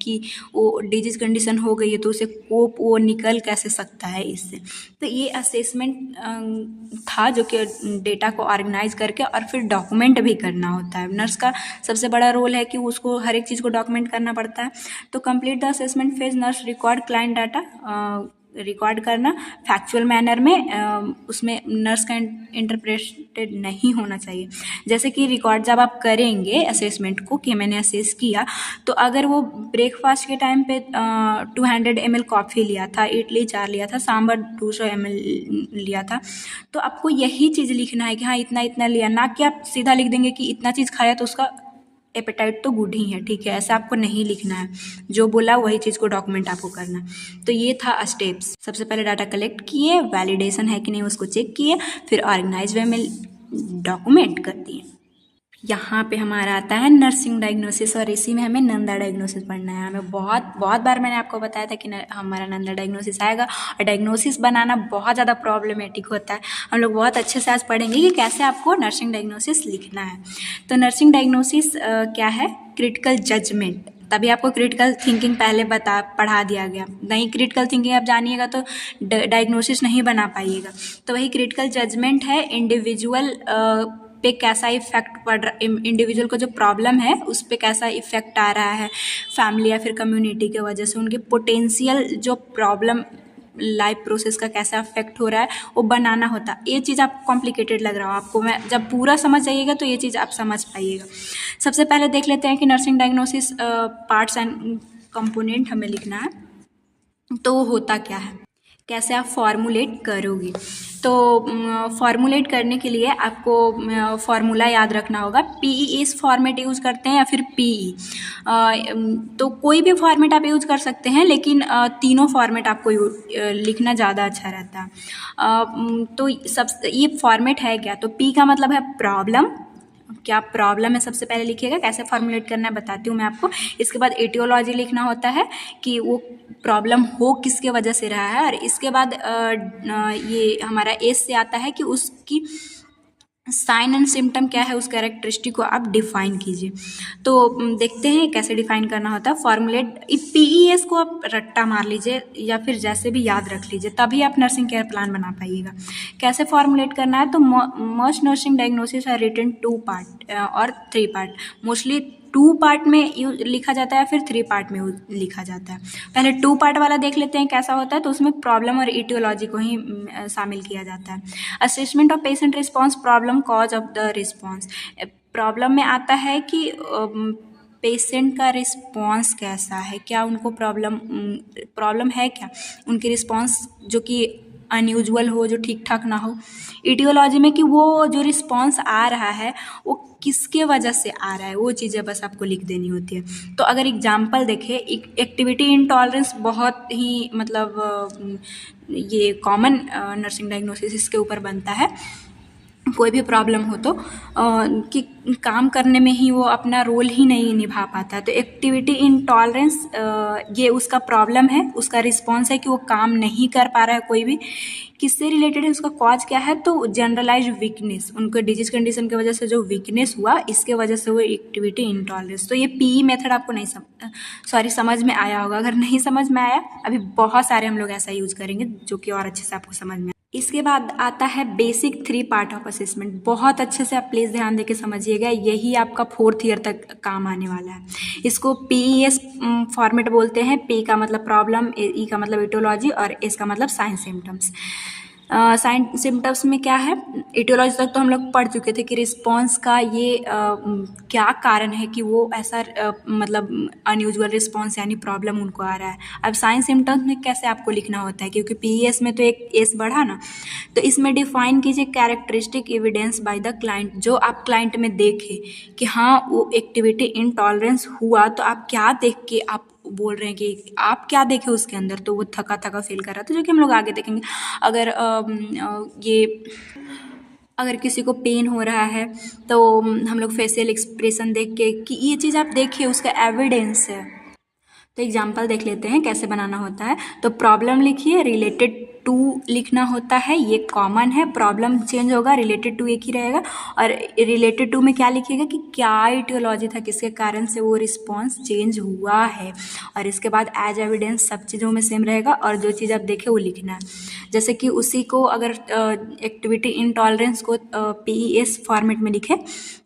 कि वो डिजीज कंडीशन हो गई है तो उसे कोप वो निकल कैसे सकता है इससे। तो ये असेसमेंट था जो कि डेटा को ऑर्गेनाइज करके और फिर डॉक्यूमेंट भी करना होता है। नर्स का सबसे बड़ा रोल है कि उसको हर एक चीज़ को डॉक्यूमेंट करना पड़ता है। तो complete the assessment phase, nurse record client data record करना फैक्चुअल मैनर में, उसमें नर्स का इंटरप्रेटेड नहीं होना चाहिए। जैसे कि रिकॉर्ड जब आप करेंगे असेसमेंट को कि मैंने असेस किया, तो अगर वो ब्रेकफास्ट के टाइम पे 200 ml कॉफ़ी लिया था, इडली 4 लिया था, सांभर 200 ml लिया था, तो आपको यही चीज़ लिखना है कि हाँ इतना इतना लिया, ना कि आप सीधा लिख देंगे कि इतना चीज़ खाया तो उसका एपेटाइट तो गुड ही है, ठीक है, ऐसा आपको नहीं लिखना है। जो बोला वही चीज़ को डॉक्यूमेंट आपको करना है। तो ये था स्टेप्स। सबसे पहले डाटा कलेक्ट किए, वैलिडेशन है कि नहीं उसको चेक किए, फिर ऑर्गेनाइज वे में डॉक्यूमेंट कर दिए। यहाँ पे हमारा आता है नर्सिंग डायग्नोसिस, और इसी में हमें नंदा डायग्नोसिस पढ़ना है। हमें बहुत बार मैंने आपको बताया था कि हमारा नंदा डायग्नोसिस आएगा, और डायग्नोसिस बनाना बहुत ज़्यादा प्रॉब्लमेटिक होता है। हम लोग बहुत अच्छे से आज पढ़ेंगे कि कैसे आपको नर्सिंग डायग्नोसिस लिखना है। तो नर्सिंग डायग्नोसिस क्या है? Critical judgement. तभी आपको क्रिटिकल थिंकिंग पहले पढ़ा दिया गया, नहीं क्रिटिकल थिंकिंग आप जानिएगा तो डायग्नोसिस नहीं बना पाइएगा। तो वही क्रिटिकल जजमेंट है, इंडिविजुअल पे कैसा इफेक्ट पड़ रहा, इंडिविजुअल को जो प्रॉब्लम है उस पे कैसा इफेक्ट आ रहा है, फैमिली या फिर कम्युनिटी के वजह से उनके पोटेंशियल जो प्रॉब्लम लाइफ प्रोसेस का कैसा अफेक्ट हो रहा है वो बनाना होता है। ये चीज़ आपको कॉम्प्लिकेटेड लग रहा हो आपको, मैं जब पूरा समझ जाइएगा तो ये चीज़ आप समझ पाइएगा। सबसे पहले देख लेते हैं कि nursing diagnosis parts and component हमें लिखना है, तो वो होता क्या है, कैसे आप फॉर्मुलेट करोगे। तो फॉर्मुलेट करने के लिए आपको फॉर्मूला याद रखना होगा। PES फॉर्मेट यूज़ करते हैं या फिर PE, तो कोई भी फॉर्मेट आप यूज़ कर सकते हैं, लेकिन तीनों फॉर्मेट आपको लिखना ज़्यादा अच्छा रहता है। तो सब ये फॉर्मेट है क्या? तो P का मतलब है प्रॉब्लम, क्या प्रॉब्लम है सबसे पहले लिखिएगा, कैसे फॉर्मुलेट करना है बताती हूँ मैं आपको। इसके बाद एटियोलॉजी लिखना होता है कि वो प्रॉब्लम हो किसके वजह से रहा है, और इसके बाद ये हमारा एस से आता है कि उसकी साइन एंड सिम्टम क्या है, उस कैरेक्टरिस्टिक को आप डिफाइन कीजिए। तो देखते हैं कैसे डिफाइन करना होता है। फॉर्मुलेट PES को आप रट्टा मार लीजिए या फिर जैसे भी याद रख लीजिए, तभी आप नर्सिंग केयर प्लान बना पाइएगा। कैसे फॉर्मुलेट करना है? तो most nursing diagnosis are written 2 part और 3 पार्ट। मोस्टली 2 पार्ट में लिखा जाता है, फिर 3 पार्ट में लिखा जाता है। पहले 2 पार्ट वाला देख लेते हैं कैसा होता है। तो उसमें प्रॉब्लम और इटियोलॉजी को ही शामिल किया जाता है। Assessment of patient response, problem, cause of the response. Problem में आता है कि पेशेंट का रिस्पॉन्स कैसा है, क्या उनको प्रॉब्लम है, क्या उनकी रिस्पॉन्स जो कि अनयूजुअल हो, जो ठीक ठाक ना हो। इटियोलॉजी में कि वो जो रिस्पॉन्स आ रहा है वो किसके वजह से आ रहा है, वो चीज़ें बस आपको लिख देनी होती है। तो अगर एग्जाम्पल देखें, एक्टिविटी इंटॉलरेंस बहुत ही मतलब ये कॉमन नर्सिंग डायग्नोसिस इसके ऊपर बनता है। कोई भी प्रॉब्लम हो तो कि काम करने में ही वो अपना रोल ही नहीं निभा पाता है। तो एक्टिविटी इंटॉलरेंस ये उसका प्रॉब्लम है, उसका रिस्पॉन्स है कि वो काम नहीं कर पा रहा है कोई भी। किससे रिलेटेड है, उसका कॉज क्या है, तो जनरलाइज्ड वीकनेस, उनको डिजीज कंडीशन की वजह से जो वीकनेस हुआ इसके वजह से वो एक्टिविटी इंटॉलरेंस। तो ये पीई मेथड आपको नहीं समझ में आया होगा। अगर नहीं समझ में आया, अभी बहुत सारे हम लोग ऐसा यूज करेंगे जो कि और अच्छे से आपको समझ में। इसके बाद आता है बेसिक 3 पार्ट ऑफ असेसमेंट। बहुत अच्छे से आप प्लीज़ ध्यान देके समझिएगा, यही आपका 4th ईयर तक काम आने वाला है। इसको PES फॉर्मेट बोलते हैं। P का मतलब प्रॉब्लम, E का मतलब इटियोलॉजी और S का मतलब साइन सिम्टम्स। साइन सिम्टम्स में क्या है, इटियोलॉजी तक तो हम लोग पढ़ चुके थे कि रिस्पॉन्स का ये क्या कारण है कि वो ऐसा मतलब अनयूजुअल रिस्पॉन्स यानी प्रॉब्लम उनको आ रहा है। अब साइन सिम्टम्स में कैसे आपको लिखना होता है, क्योंकि PES में तो एक S बढ़ा ना, तो इसमें डिफाइन कीजिए characteristic evidence by the client. जो आप क्लाइंट में देखे कि हाँ वो एक्टिविटी इंटॉलरेंस हुआ, तो आप क्या देख के आप बोल रहे हैं कि आप क्या देखे उसके अंदर, तो वो थका थका फील कर रहा था, जो कि हम लोग आगे देखेंगे। अगर किसी को पेन हो रहा है तो हम लोग फेशियल एक्सप्रेशन देख के कि ये चीज़ आप देखिए, उसका एविडेंस है। तो एग्जाम्पल देख लेते हैं कैसे बनाना होता है। तो प्रॉब्लम लिखिए, रिलेटेड टू लिखना होता है, ये कॉमन है। प्रॉब्लम चेंज होगा, रिलेटेड टू एक ही रहेगा। और रिलेटेड टू में क्या लिखिएगा कि क्या इटियोलॉजी था, किसके कारण से वो रिस्पॉन्स चेंज हुआ है। और इसके बाद एज एविडेंस सब चीज़ों में सेम रहेगा, और जो चीज़ आप देखें वो लिखना है। जैसे कि उसी को अगर एक्टिविटी इंटॉलरेंस को PES फॉर्मेट में लिखे,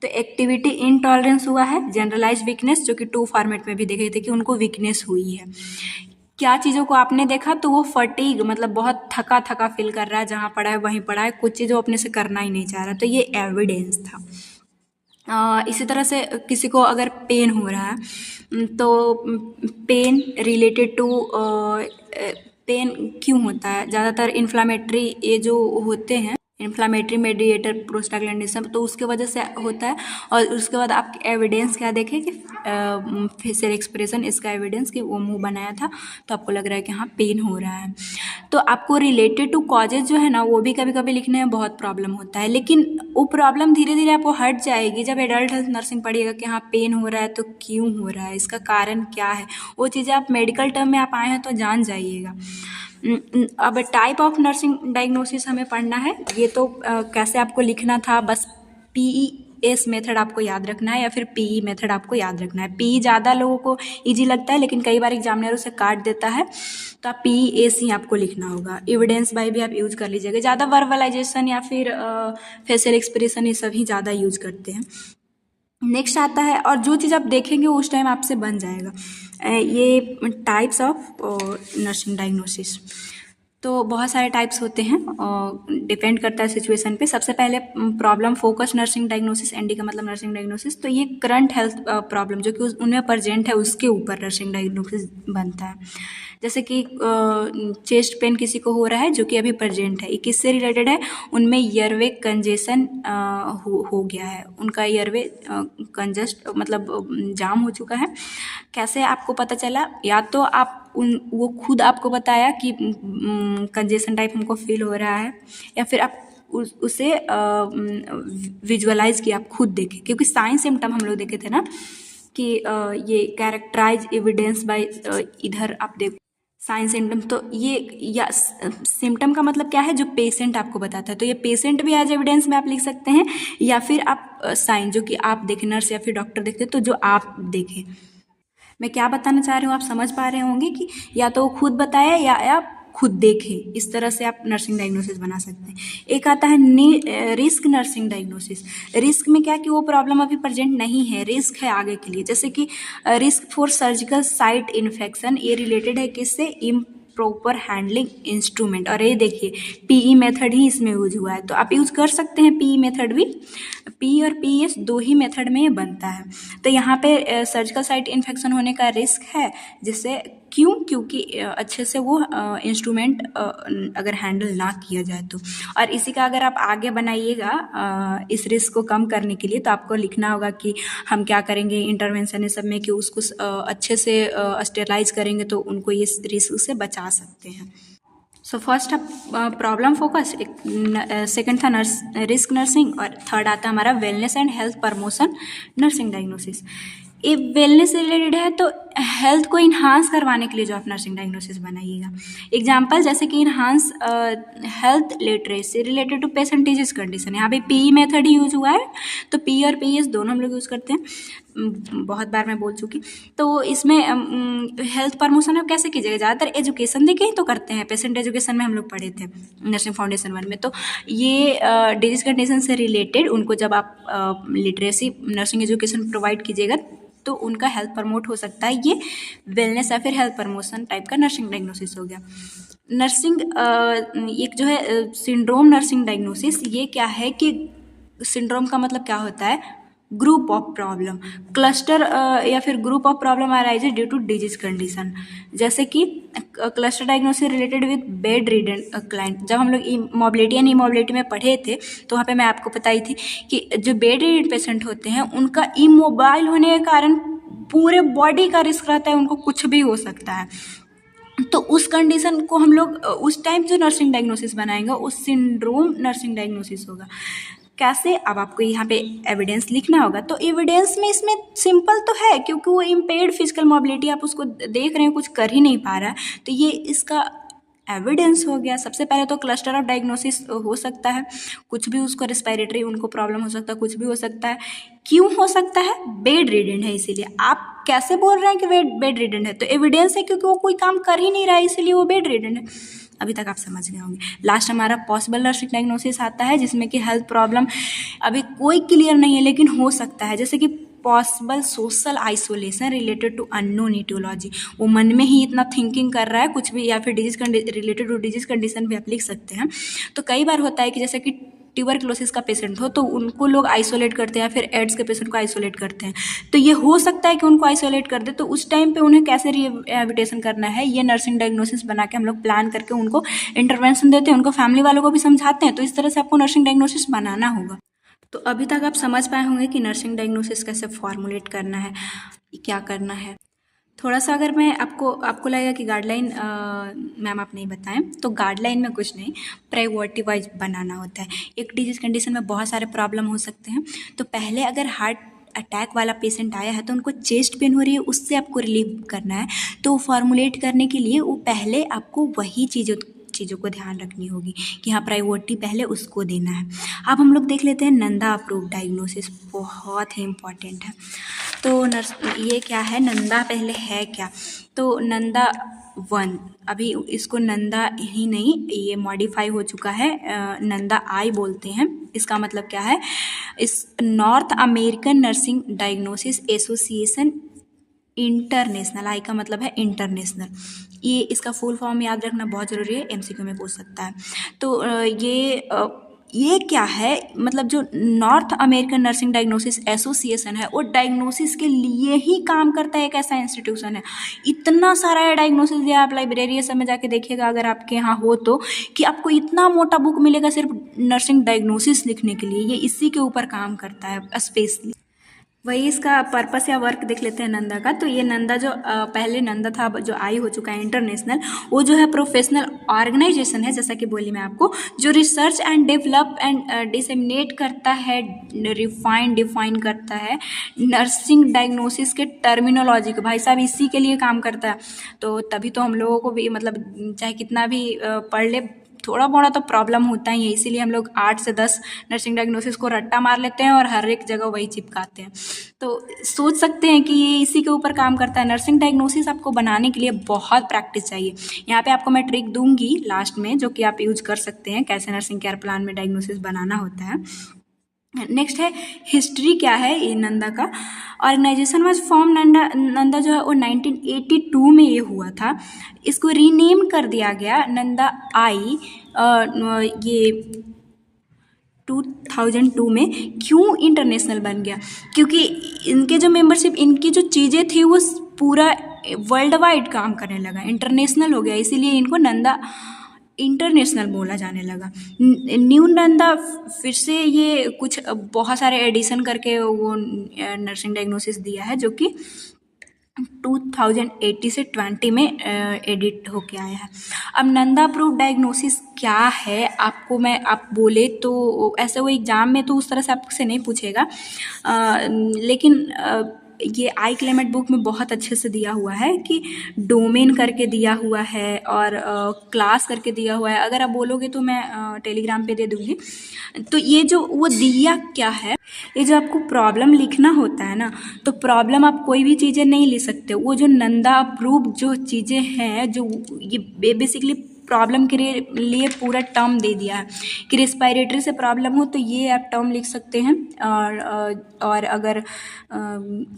तो एक्टिविटी इंटॉलरेंस हुआ है, जनरलाइज वीकनेस, जो कि 2 फॉर्मेट में भी देखे थे कि उनको वीकनेस हुई है। क्या चीज़ों को आपने देखा, तो वो फटीग मतलब बहुत थका थका फील कर रहा है, जहाँ पड़ा है वहीं पड़ा है, कुछ चीज़ों अपने से करना ही नहीं चाह रहा, तो ये एविडेंस था। इसी तरह से किसी को अगर पेन हो रहा है, तो पेन रिलेटेड टू पेन क्यों होता है, ज़्यादातर इन्फ्लामेटरी ये जो होते हैं, इन्फ्लामेटरी मेडिएटर प्रोस्टाग्लैंडिज्म, तो उसके वजह से होता है। और उसके बाद आप एविडेंस क्या देखें कि फेशियल एक्सप्रेशन, इसका एविडेंस कि वो मुंह बनाया था, तो आपको लग रहा है कि हाँ पेन हो रहा है। तो आपको रिलेटेड टू कॉजेज जो है ना, वो भी कभी कभी लिखने में बहुत प्रॉब्लम होता है, लेकिन वो प्रॉब्लम धीरे धीरे आपको हट जाएगी जब एडल्ट हेल्थ नर्सिंग पढ़िएगा कि हाँ पेन हो रहा है तो क्यों हो रहा है, इसका कारण क्या है। वो चीज़ें आप मेडिकल टर्म में आप आए हैं तो जान जाइएगा। अब टाइप ऑफ नर्सिंग डायग्नोसिस हमें पढ़ना है। ये तो कैसे आपको लिखना था, बस PES मेथड आपको याद रखना है या फिर PE मेथड आपको याद रखना है। PE ज़्यादा लोगों को इजी लगता है, लेकिन कई बार एग्जामिनर उसे काट देता है, तो आप PES ही आपको लिखना होगा। एविडेंस बाय भी आप यूज कर लीजिएगा, ज़्यादा वर्बलाइजेशन या फिर फेशियल एक्सप्रेशन ये सभी ज़्यादा यूज करते हैं। नेक्स्ट आता है, और जो चीज़ आप देखेंगे उस टाइम आपसे बन जाएगा, ये टाइप्स ऑफ नर्सिंग डायग्नोसिस। तो बहुत सारे टाइप्स होते हैं और डिपेंड करता है सिचुएशन पे। सबसे पहले problem focus nursing diagnosis, ND का मतलब नर्सिंग डायग्नोसिस। तो ये करंट हेल्थ प्रॉब्लम जो कि उनमें प्रेजेंट है उसके ऊपर नर्सिंग डायग्नोसिस बनता है। जैसे कि चेस्ट पेन किसी को हो रहा है जो कि अभी प्रेजेंट है, ये किससे रिलेटेड है, उनमें ईयरवे कंजेशन हो गया है, उनका ईयरवे कंजस्ट मतलब जाम हो चुका है। कैसे आपको पता चला, या तो आप वो खुद आपको बताया कि कंजेशन टाइप हमको फील हो रहा है, या फिर आप उसे विजुअलाइज किया, आप खुद देखे। क्योंकि साइन सिम्टम हम लोग देखे थे ना कि ये कैरेक्टराइज एविडेंस बाय, इधर आप देखो साइन सिम्टम, तो ये या सिम्टम का मतलब क्या है, जो पेशेंट आपको बताता है। तो ये पेशेंट भी एज एविडेंस में आप लिख सकते हैं, या फिर आप साइन जो कि आप देखें, नर्स या फिर डॉक्टर देखते, तो जो आप देखें। मैं क्या बताना चाह रही हूँ आप समझ पा रहे होंगे कि या तो वो खुद बताया या खुद देखें। इस तरह से आप नर्सिंग डायग्नोसिस बना सकते हैं। एक आता है रिस्क नर्सिंग डायग्नोसिस। रिस्क में क्या कि वो प्रॉब्लम अभी प्रेजेंट नहीं है, रिस्क है आगे के लिए। जैसे कि risk for surgical site infection, ये रिलेटेड है किससे, प्रॉपर हैंडलिंग इंस्ट्रूमेंट। और ये देखिए पीई मेथड ही इसमें यूज हुआ है, तो आप यूज कर सकते हैं पीई मेथड भी। पी और पीएस दो ही मेथड में ये बनता है। तो यहाँ पे सर्जिकल साइट इन्फेक्शन होने का रिस्क है, जिससे क्योंकि अच्छे से वो इंस्ट्रूमेंट अगर हैंडल ना किया जाए तो। और इसी का अगर आप आगे बनाइएगा इस रिस्क को कम करने के लिए, तो आपको लिखना होगा कि हम क्या करेंगे इंटरवेंशन सब में, कि उसको अच्छे से स्टेरलाइज करेंगे तो उनको ये रिस्क से बचा सकते हैं। So first problem focus, second था रिस्क नर्सिंग, और थर्ड आता हमारा wellness and health promotion nursing diagnosis. ये वेलनेस से रिलेटेड है, तो हेल्थ को इन्हांस करवाने के लिए जो आप नर्सिंग डायग्नोसिस बनाइएगा। एग्जांपल जैसे कि enhance health literacy related to patient disease condition, यहाँ पे पी मेथड ही यूज हुआ है, तो पी और पी एस दोनों हम लोग यूज़ करते हैं, बहुत बार मैं बोल चुकी। तो इसमें हेल्थ प्रमोशन आप कैसे कीजिएगा, ज़्यादातर एजुकेशन देके ही तो करते हैं। पेशेंट एजुकेशन में हम लोग पढ़े थे नर्सिंग फाउंडेशन 1 में। तो ये डिजीज कंडीशन से रिलेटेड उनको जब आप लिटरेसी नर्सिंग एजुकेशन प्रोवाइड कीजिएगा तो उनका हेल्थ प्रमोट हो सकता है। ये वेलनेस या फिर हेल्थ प्रमोशन टाइप का नर्सिंग डायग्नोसिस हो गया। नर्सिंग एक जो है सिंड्रोम नर्सिंग डायग्नोसिस, ये क्या है कि सिंड्रोम का मतलब क्या होता है, ग्रुप ऑफ प्रॉब्लम, क्लस्टर या फिर group of problem arises due to disease condition. जैसे कि cluster diagnosis related with bedridden client. जब हम लोग मोबिलिटी एंड इमोबिलिटी में पढ़े थे तो वहाँ पे मैं आपको बताई थी कि जो बेड रिडन पेशेंट होते हैं उनका इमोबाइल होने के कारण पूरे बॉडी का रिस्क रहता है, उनको कुछ भी हो सकता है। तो उस कंडीशन को हम लोग उस टाइम जो नर्सिंग डायग्नोसिस बनाएंगे उस सिंड्रोम नर्सिंग डायग्नोसिस होगा। कैसे, अब आपको यहाँ पे एविडेंस लिखना होगा। तो एविडेंस में इसमें सिंपल तो है, क्योंकि वो इम्पेयर्ड फिजिकल मोबिलिटी आप उसको देख रहे हैं, कुछ कर ही नहीं पा रहा है, तो ये इसका एविडेंस हो गया। सबसे पहले तो क्लस्टर ऑफ डायग्नोसिस हो सकता है, कुछ भी उसको रेस्पिरेटरी उनको प्रॉब्लम हो सकता है, कुछ भी हो सकता है। क्यों हो सकता है, बेड रिडन है इसीलिए। आप कैसे बोल रहे हैं कि बेड रिडन है, तो एविडेंस है क्योंकि वो कोई काम कर ही नहीं रहा है इसलिए वो बेड रिडन है। अभी तक आप समझ गए होंगे। लास्ट हमारा पॉसिबल नर्सिंग डायग्नोसिस आता है, जिसमें कि हेल्थ प्रॉब्लम अभी कोई क्लियर नहीं है लेकिन हो सकता है। जैसे कि possible social isolation related to unknown aetiology, वो मन में ही इतना थिंकिंग कर रहा है कुछ भी, या फिर disease related to disease condition भी आप लिख सकते हैं। तो कई बार होता है कि जैसे कि ट्यूबरक्लोसिस का पेशेंट हो तो उनको लोग आइसोलेट करते हैं, या फिर एड्स के पेशेंट को आइसोलेट करते हैं, तो ये हो सकता है कि उनको आइसोलेट कर दे। तो उस टाइम पे उन्हें कैसे रिहेबिलिटेशन करना है, ये नर्सिंग डायग्नोसिस बना के हम लोग प्लान करके उनको इंटरवेंशन देते हैं, उनको फैमिली वालों को भी समझाते हैं। तो इस तरह से आपको नर्सिंग डायग्नोसिस बनाना होगा। तो अभी तक आप समझ पाए होंगे कि नर्सिंग डायग्नोसिस कैसे फॉर्मुलेट करना है, क्या करना है। थोड़ा सा अगर मैं आपको लगेगा कि गाइडलाइन मैम आप नहीं बताएं, तो गाइडलाइन में कुछ नहीं, प्रायोरिटी वाइज बनाना होता है। एक डिजीज कंडीशन में बहुत सारे प्रॉब्लम हो सकते हैं, तो पहले अगर हार्ट अटैक वाला पेशेंट आया है तो उनको चेस्ट पेन हो रही है, उससे आपको रिलीव करना है। तो फॉर्मुलेट करने के लिए वो पहले आपको वही चीज़ों को ध्यान रखनी होगी कि हाँ प्रायोरिटी पहले उसको देना है। अब हम लोग देख लेते हैं नंदा अप्रूव्ड डायग्नोसिस, बहुत ही इम्पॉर्टेंट है। तो ये क्या है, नंदा पहले है क्या, तो नंदा 1, अभी इसको नंदा ही नहीं, ये मॉडिफाई हो चुका है, नंदा आई बोलते हैं। इसका मतलब क्या है, इस north American nursing diagnosis association international, I का मतलब है इंटरनेशनल। ये इसका फुल फॉर्म याद रखना बहुत ज़रूरी है, एमसीक्यू में पूछ सकता है। तो ये क्या है, मतलब जो north American nursing diagnosis association है वो डायग्नोसिस के लिए ही काम करता है, एक ऐसा इंस्टीट्यूशन है। इतना सारा है डायग्नोसिस दिया, आप लाइब्रेरी सब में जाके देखिएगा अगर आपके यहाँ हो तो, कि आपको इतना मोटा बुक मिलेगा सिर्फ नर्सिंग डायग्नोसिस लिखने के लिए। ये इसी के ऊपर काम करता है स्पेशली। वही इसका पर्पस या वर्क देख लेते हैं नंदा का। तो ये नंदा जो पहले नंदा था, जो आई हो चुका है इंटरनेशनल, वो जो है प्रोफेशनल ऑर्गेनाइजेशन है, जैसा कि बोली मैं आपको, जो research and develop and disseminate करता है, डिफाइन करता है नर्सिंग डायग्नोसिस के टर्मिनोलॉजी को। भाई साहब इसी के लिए काम करता है। तो तभी तो हम लोगों को भी, मतलब चाहे कितना भी पढ़ ले, थोड़ा मोड़ा तो प्रॉब्लम होता ही है, इसीलिए हम लोग 8 से 10 नर्सिंग डायग्नोसिस को रट्टा मार लेते हैं और हर एक जगह वही चिपकाते हैं। तो सोच सकते हैं कि ये इसी के ऊपर काम करता है। नर्सिंग डायग्नोसिस आपको बनाने के लिए बहुत प्रैक्टिस चाहिए। यहाँ पे आपको मैं ट्रिक दूंगी लास्ट में, जो कि आप यूज कर सकते हैं कैसे नर्सिंग केयर प्लान में डायग्नोसिस बनाना होता है। नेक्स्ट है हिस्ट्री क्या है ये नंदा का। ऑर्गेनाइजेशन वाज फॉर्म, नंदा जो है वो 1982 में ये हुआ था। इसको रीनेम कर दिया गया नंदा आई ये 2002 में। क्यों इंटरनेशनल बन गया? क्योंकि इनके जो मेंबरशिप, इनकी जो चीज़ें थी वो पूरा वर्ल्ड वाइड काम करने लगा, इंटरनेशनल हो गया, इसीलिए इनको नंदा इंटरनेशनल बोला जाने लगा। न्यू नंदा फिर से ये कुछ बहुत सारे एडिशन करके वो नर्सिंग डायग्नोसिस दिया है, जो कि 2080 से 20 में एडिट होके आया है। अब नंदा अप्रूव्ड डायग्नोसिस क्या है, आप बोले तो ऐसे वो एग्ज़ाम में तो उस तरह से आपसे नहीं पूछेगा, लेकिन ये आई क्लेमेट बुक में बहुत अच्छे से दिया हुआ है कि डोमेन करके दिया हुआ है और क्लास करके दिया हुआ है। अगर आप बोलोगे तो मैं टेलीग्राम पे दे दूँगी। तो ये जो वो दिया क्या है, ये जो आपको प्रॉब्लम लिखना होता है ना, तो प्रॉब्लम आप कोई भी चीज़ें नहीं लिख सकते। वो जो नंदा अप्रूव जो चीज़ें हैं, जो ये बेसिकली प्रॉब्लम के लिए पूरा टर्म दे दिया है कि रेस्पिरेटरी से प्रॉब्लम हो तो ये आप टर्म लिख सकते हैं। और अगर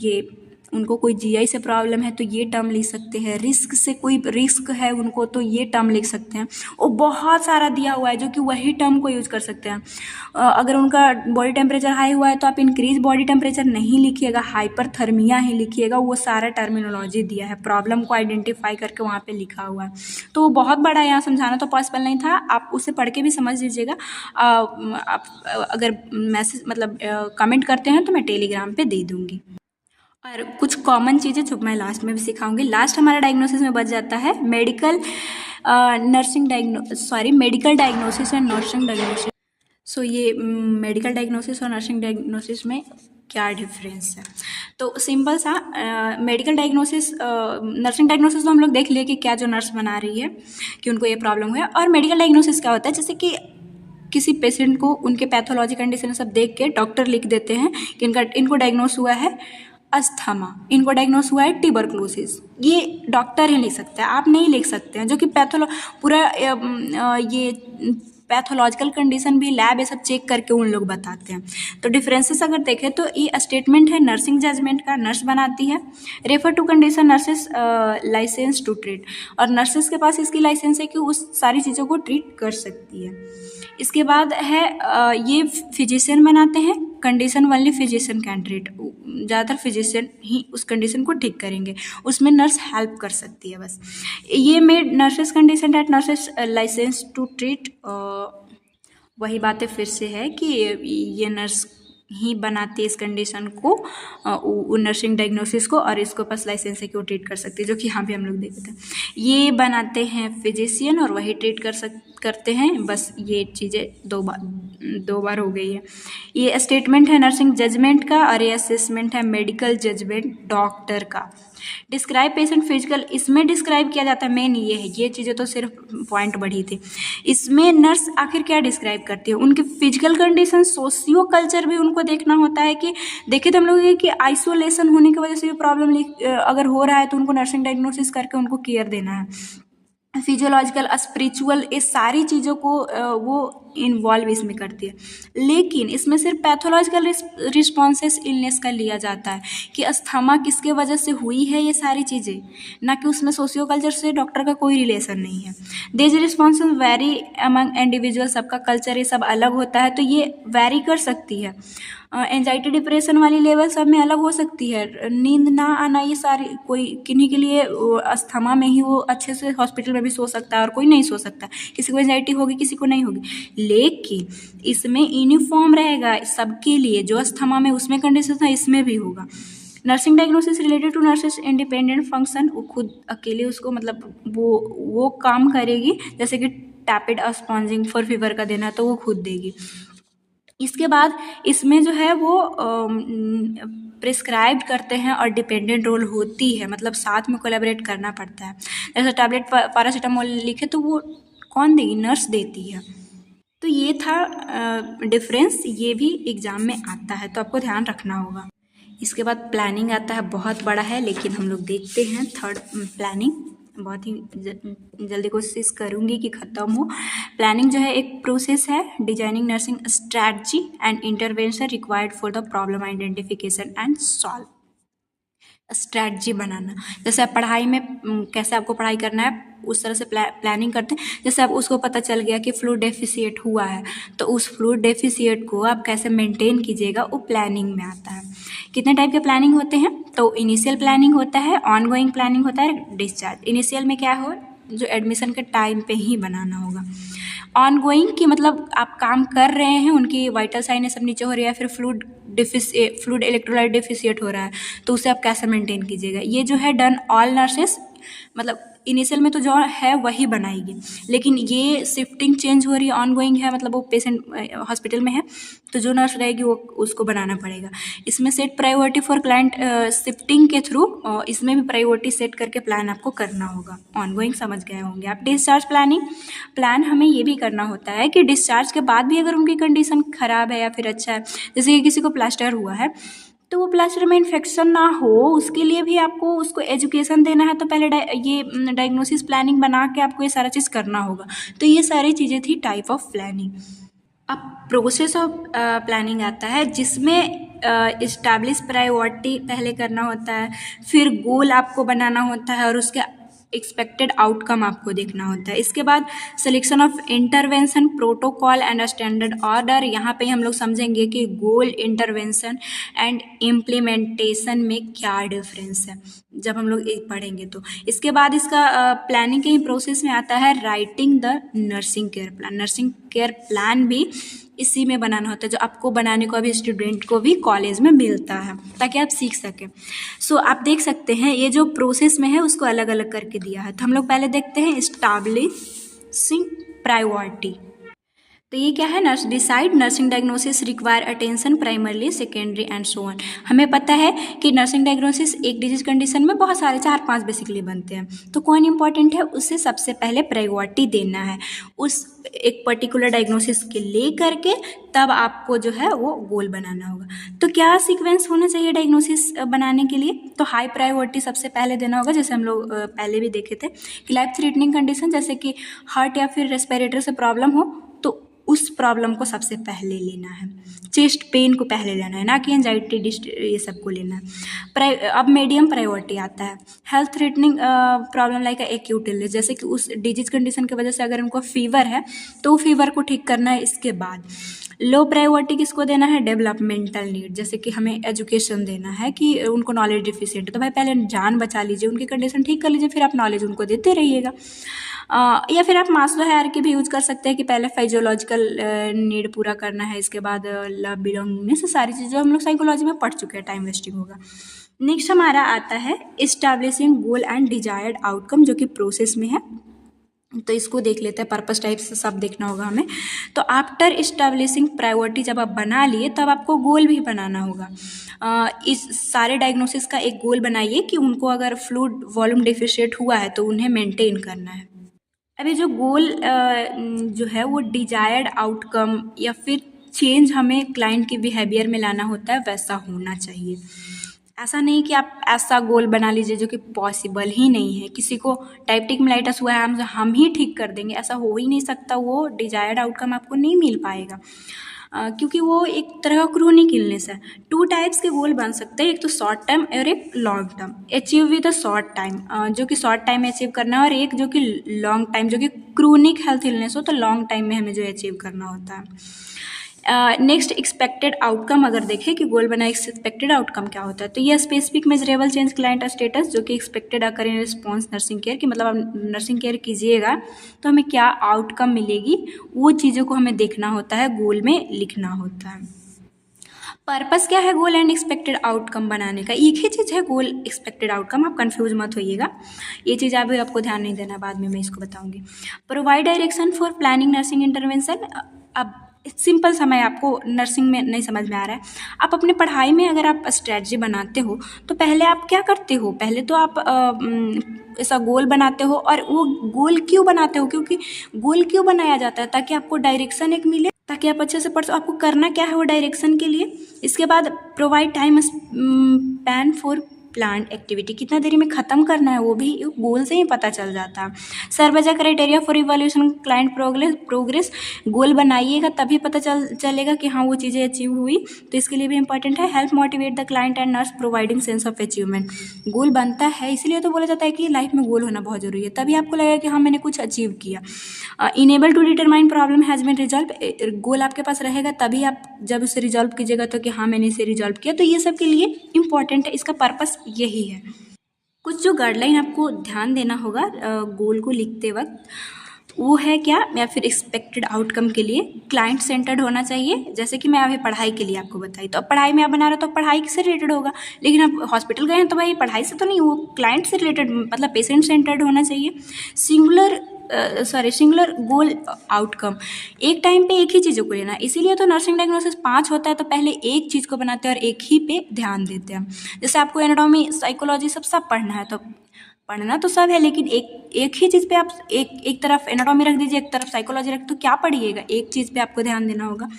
ये उनको कोई जीआई से प्रॉब्लम है तो ये टर्म लिख सकते हैं। रिस्क से कोई रिस्क है उनको तो ये टर्म लिख सकते हैं। वो बहुत सारा दिया हुआ है जो कि वही टर्म को यूज़ कर सकते हैं। अगर उनका बॉडी टेम्परेचर हाई हुआ है तो आप इंक्रीज बॉडी टेम्परेचर नहीं लिखिएगा, हाइपरथर्मिया ही लिखिएगा। वो सारा टर्मिनोलॉजी दिया है, प्रॉब्लम को आइडेंटिफाई करके वहाँ पे लिखा हुआ है। तो बहुत बड़ा यहाँ समझाना तो पॉसिबल नहीं था, आप उसे पढ़ के भी समझ लीजिएगा। आप अगर मैसेज मतलब कमेंट करते हैं तो मैं टेलीग्राम पे दे दूँगी। और कुछ कॉमन चीज़ें जो मैं लास्ट में भी सिखाऊंगी। लास्ट हमारा डायग्नोसिस में बच जाता है medical diagnosis and nursing diagnosis. So ये मेडिकल डायग्नोसिस और नर्सिंग डायग्नोसिस में क्या डिफरेंस है? तो सिंपल सा मेडिकल डायग्नोसिस, नर्सिंग डायग्नोसिस तो हम लोग देख लिए कि क्या जो नर्स बना रही है कि उनको ये प्रॉब्लम है। और मेडिकल डायग्नोसिस क्या होता है, जैसे कि किसी पेशेंट को उनके पैथोलॉजी कंडीशन सब देख के डॉक्टर लिख देते हैं कि इनको डायग्नोस हुआ है अस्थमा, इनको डायग्नोस हुआ है ट्यूबरक्लोसिस। ये डॉक्टर ही लिख सकते हैं, आप नहीं लिख सकते हैं। जो कि पूरा ये पैथोलॉजिकल कंडीशन भी लैब ये सब चेक करके उन लोग बताते हैं। तो डिफरेंसेस अगर देखें तो ये स्टेटमेंट है नर्सिंग जजमेंट का, नर्स बनाती है। Refer to condition nurses licence to treat, और नर्सेस के पास इसकी लाइसेंस है कि उस सारी चीज़ों को ट्रीट कर सकती है। इसके बाद है ये फिजिशियन बनाते हैं, कंडीशन वाली फिजिशियन कैन ट्रीट, ज़्यादातर फिजिशियन ही उस कंडीशन को ठीक करेंगे, उसमें नर्स हेल्प कर सकती है बस। ये made nurses condition that nurses licence to treat, वही बातें फिर से है कि ये नर्स ही बनाती है इस कंडीशन को, नर्सिंग डायग्नोसिस को, और इसको पास लाइसेंस है कि वो ट्रीट कर सकती है, जो कि यहाँ पे हम लोग देखते हैं। ये बनाते हैं फिजिशियन और वही ट्रीट करते हैं। बस ये चीज़ें दो बार हो गई है। ये स्टेटमेंट है नर्सिंग जजमेंट का, और ये असेसमेंट है मेडिकल जजमेंट डॉक्टर का। डिस्क्राइब पेशेंट फिजिकल, इसमें डिस्क्राइब किया जाता है, मेन ये है। ये चीज़ें तो सिर्फ पॉइंट बढ़ी थी। इसमें नर्स आखिर क्या डिस्क्राइब करती है, उनके फिजिकल कंडीशन, सोशियो कल्चर भी उनको देखना होता है कि देखे तो हम लोग ये कि आइसोलेशन होने की वजह से भी प्रॉब्लम अगर हो रहा है तो उनको नर्सिंग डायग्नोसिस करके उनको केयर देना है। फिजियोलॉजिकल, स्पिरिचुअल, ये सारी चीज़ों को वो इन्वॉल्व इसमें करती है। लेकिन इसमें सिर्फ पैथोलॉजिकल रिस्पॉन्सेस इलनेस का लिया जाता है कि अस्थमा किसके वजह से हुई है, ये सारी चीज़ें, ना कि उसमें सोशियो कल्चर से डॉक्टर का कोई रिलेशन नहीं है। देज रिस्पॉन्सेस वेरी अमंग इंडिविजुअल, सबका कल्चर ये सब अलग होता है, तो ये वेरी कर सकती है। एंजाइटी डिप्रेशन वाली लेवल सब में अलग हो सकती है। नींद ना आना, ये सारी कोई किन्हीं के लिए अस्थमा में ही वो अच्छे से हॉस्पिटल में भी सो सकता है और कोई नहीं सो सकता, किसी को एंजाइटी होगी किसी को नहीं होगी। लेकिन इसमें यूनिफॉर्म रहेगा सबके लिए, जो अस्थमा में उसमें कंडीशन था इसमें भी होगा। Nursing diagnosis related to nurses independent function, वो खुद अकेले उसको मतलब वो काम करेगी, जैसे कि टैपिड स्पॉन्जिंग फॉर फीवर का देना तो वो खुद देगी। इसके बाद इसमें जो है वो प्रिस्क्राइब करते हैं और डिपेंडेंट रोल होती है, मतलब साथ में कोलैबोरेट करना पड़ता है। जैसे टैबलेट पैरासीटामोल लिखे तो वो कौन देगी? नर्स देती है। तो ये था डिफरेंस, ये भी एग्ज़ाम में आता है तो आपको ध्यान रखना होगा। इसके बाद प्लानिंग आता है, बहुत बड़ा है लेकिन हम लोग देखते हैं। थर्ड प्लानिंग, बहुत ही जल्दी कोशिश करूँगी कि ख़त्म हो। प्लानिंग जो है एक प्रोसेस है, designing nursing strategy and intervention required for the problem identification and solve. Strategy बनाना, जैसे आप पढ़ाई में कैसे आपको पढ़ाई करना है उस तरह से प्लानिंग करते हैं। जैसे अब उसको पता चल गया कि फ्लूइड डेफिशिएट हुआ है, तो उस फ्लूइड डेफिशिएट को आप कैसे मेंटेन कीजिएगा, वो प्लानिंग में आता है। कितने टाइप के प्लानिंग होते हैं? तो इनिशियल प्लानिंग होता है, ऑनगोइंग प्लानिंग होता है, डिस्चार्ज। इनिशियल में क्या हो, जो एडमिशन के टाइम पे ही बनाना होगा। ऑनगोइंग की मतलब आप काम कर रहे हैं, उनकी वाइटल साइन सब नीचे हो रही है, फिर फ्लूइड इलेक्ट्रोलाइट डेफिशिएट हो रहा है, तो उसे आप कैसे मेंटेन कीजिएगा। ये जो है डन ऑल नर्सेस, मतलब इनिशियल में तो जो है वही बनाएगी, लेकिन ये शिफ्टिंग चेंज हो रही है, ऑनगोइंग है, मतलब वो पेशेंट हॉस्पिटल में है तो जो नर्स रहेगी वो उसको बनाना पड़ेगा। इसमें set priority for client shifting के थ्रू, इसमें भी प्रायोरिटी सेट करके प्लान आपको करना होगा। ऑनगोइंग समझ गए होंगे आप। डिस्चार्ज प्लानिंग, प्लान हमें ये भी करना होता है कि डिस्चार्ज के बाद भी अगर उनकी कंडीशन ख़राब है या फिर अच्छा है, जैसे कि किसी को प्लास्टर हुआ है तो वो प्लास्टर में इन्फेक्शन ना हो, उसके लिए भी आपको उसको एजुकेशन देना है, तो पहले ये डायग्नोसिस प्लानिंग बना के आपको ये सारा चीज़ करना होगा। तो ये सारी चीज़ें थी टाइप ऑफ प्लानिंग। अब प्रोसेस ऑफ प्लानिंग आता है, जिसमें इस्टेब्लिश प्रायोरिटी पहले करना होता है, फिर गोल आपको बनाना होता है और उसके एक्सपेक्टेड आउटकम आपको देखना होता है। इसके बाद selection of intervention protocol and standard order. यहाँ पे हम लोग समझेंगे कि गोल, इंटरवेंशन एंड इम्प्लीमेंटेशन में क्या डिफरेंस है जब हम लोग एक पढ़ेंगे तो। इसके बाद इसका प्लानिंग के ही प्रोसेस में आता है writing the nursing care plan. Nursing care plan भी इसी में बनाना होता है, जो आपको बनाने को अभी स्टूडेंट को भी कॉलेज में मिलता है ताकि आप सीख सकें। सो आप देख सकते हैं ये जो प्रोसेस में है उसको अलग अलग करके दिया है। तो हम लोग पहले देखते हैं एस्टैब्लिशिंग प्रायोरिटी। तो ये क्या है? Nurse decide nursing diagnosis require attention primarily, secondary and so on. हमें पता है कि नर्सिंग डायग्नोसिस एक डिजीज कंडीशन में बहुत सारे 4-5 बेसिकली बनते हैं, तो कौन इंपॉर्टेंट है उससे सबसे पहले प्रायोरिटी देना है उस एक पर्टिकुलर डायग्नोसिस के ले करके, तब आपको जो है वो गोल बनाना होगा। तो क्या सीक्वेंस होना चाहिए डायग्नोसिस बनाने के लिए? तो हाई प्रायोरिटी सबसे पहले देना होगा, जैसे हम लोग पहले भी देखे थे कि लाइफ थ्रेटनिंग कंडीशन जैसे कि हार्ट या फिर रेस्पिरेटर से प्रॉब्लम हो तो उस प्रॉब्लम को सबसे पहले लेना है। चेस्ट पेन को पहले लेना है, ना कि एंजाइटी ये सब को लेना है। अब मीडियम प्रायोरिटी आता है health threatening problem like acute illness, जैसे कि उस डिजीज कंडीशन की वजह से अगर उनको फीवर है तो फीवर को ठीक करना है। इसके बाद लो प्रायोरिटी किसको देना है? डेवलपमेंटल नीड, जैसे कि हमें एजुकेशन देना है कि उनको नॉलेज डिफिशिएंट है, तो भाई पहले जान बचा लीजिए, उनकी कंडीशन ठीक कर लीजिए, फिर आप नॉलेज उनको देते रहिएगा। या फिर आप मास्लो हायरार्की भी यूज़ कर सकते हैं कि पहले फिजियोलॉजिकल नीड पूरा करना है, इसके बाद लव बिलोंगिंगनेस, सारी चीज़ें हम लोग साइकोलॉजी में पढ़ चुके हैं, टाइम वेस्टिंग होगा। नेक्स्ट हमारा आता है establishing goal and desired outcome, जो कि प्रोसेस में है, तो इसको देख लेते हैं। पर्पस टाइप से सब देखना होगा हमें। तो आफ्टर इस्टेब्लिशिंग प्रायोरिटी जब आप बना लिए तब आपको गोल भी बनाना होगा। इस सारे डायग्नोसिस का एक गोल बनाइए कि उनको अगर फ्लूइड वॉल्यूम डेफिशिएट हुआ है तो उन्हें मेंटेन करना है। अभी जो गोल जो है वो डिजायर्ड आउटकम या फिर चेंज हमें क्लाइंट की बिहेवियर में लाना होता है, वैसा होना चाहिए। ऐसा नहीं कि आप ऐसा गोल बना लीजिए जो कि पॉसिबल ही नहीं है। किसी को टाइप्टिक मेलाइटस हुआ है, हम ही ठीक कर देंगे, ऐसा हो ही नहीं सकता। वो डिजायर्ड आउटकम आपको नहीं मिल पाएगा क्योंकि वो एक तरह का क्रोनिक इलनेस है। 2 टाइप्स के गोल बन सकते हैं, एक तो शॉर्ट टर्म और एक long term. Achieve with a short time, जो कि शॉर्ट टाइम में अचीव करना है, और एक जो कि लॉन्ग टाइम, जो कि क्रोनिक हेल्थ इलनेस हो तो लॉन्ग टाइम में हमें जो अचीव करना होता है। नेक्स्ट एक्सपेक्टेड आउटकम, अगर देखें कि गोल बना एक्सपेक्टेड आउटकम क्या होता है, तो ये specific measurable change client status, जो कि expected occur in response nursing care, कि मतलब आप नर्सिंग केयर कीजिएगा तो हमें क्या आउटकम मिलेगी, वो चीज़ों को हमें देखना होता है, गोल में लिखना होता है। पर्पस क्या है गोल एंड एक्सपेक्टेड आउटकम बनाने का? एक ही चीज़ है गोल एक्सपेक्टेड आउटकम, आप कंफ्यूज मत होइएगा, ये चीज़ अभी आपको ध्यान नहीं देना, बाद में मैं इसको बताऊंगी। Provide direction for planning nursing intervention. अब
सिंपल सा, मैं आपको नर्सिंग में नहीं समझ में आ रहा है। आप अपने पढ़ाई में अगर आप स्ट्रैटेजी बनाते हो तो पहले आप क्या करते हो, पहले तो आप ऐसा गोल बनाते हो। और वो गोल क्यों बनाते हो, क्योंकि गोल क्यों बनाया जाता है, ताकि आपको डायरेक्शन एक मिले, ताकि आप अच्छे से पढ़ सको। आपको करना क्या है वो डायरेक्शन के लिए। इसके बाद provide time span for plan activity, कितना देरी में ख़त्म करना है वो भी गोल से ही पता चल जाता है। Serve as criteria for evaluation client progress, goal बनाइएगा तभी पता चलेगा कि हाँ वो चीज़ें अचीव हुई। तो इसके लिए भी इंपॉर्टेंट है। Help motivate the client and nurse providing sense of achievement, goal बनता है इसीलिए तो बोला जाता है कि लाइफ में गोल होना बहुत ज़रूरी है, तभी आपको लगेगा कि हाँ मैंने कुछ अचीव किया। Enable to determine problem has been resolve, goal आपके पास रहेगा तभी आप जब उसे रिजॉल्व कीजिएगा तो कि हाँ मैंने इसे रिजॉल्व किया। तो ये सब के लिए इंपॉर्टेंट है, इसका पर्पस यही है। कुछ जो गाइडलाइन आपको ध्यान देना होगा गोल को लिखते वक्त, वो है क्या, या फिर एक्सपेक्टेड आउटकम के लिए क्लाइंट सेंटर्ड होना चाहिए। जैसे कि मैं अभी पढ़ाई के लिए आपको बताई, तो अब पढ़ाई में आप बना रहे हो तो पढ़ाई से रिलेटेड होगा, लेकिन अब हॉस्पिटल गए हैं तो भाई पढ़ाई से तो नहीं, वो क्लाइंट से रिलेटेड, मतलब पेशेंट सेंटर्ड होना चाहिए। सिंगुलर गोल आउटकम, एक टाइम पे एक ही चीज़ों को लेना, इसीलिए तो नर्सिंग डायग्नोसिस 5 होता है, तो पहले एक चीज़ को बनाते हैं और एक ही पे ध्यान देते हैं। जैसे आपको एनाटॉमी साइकोलॉजी सब पढ़ना है, तो पढ़ना तो सब है, लेकिन एक ही चीज़ पे आप एक तरफ एनाटॉमी रख दीजिए, एक तरफ साइकोलॉजी रख, तो क्या पढ़िएगा, एक चीज़ पे आपको ध्यान देना होगा।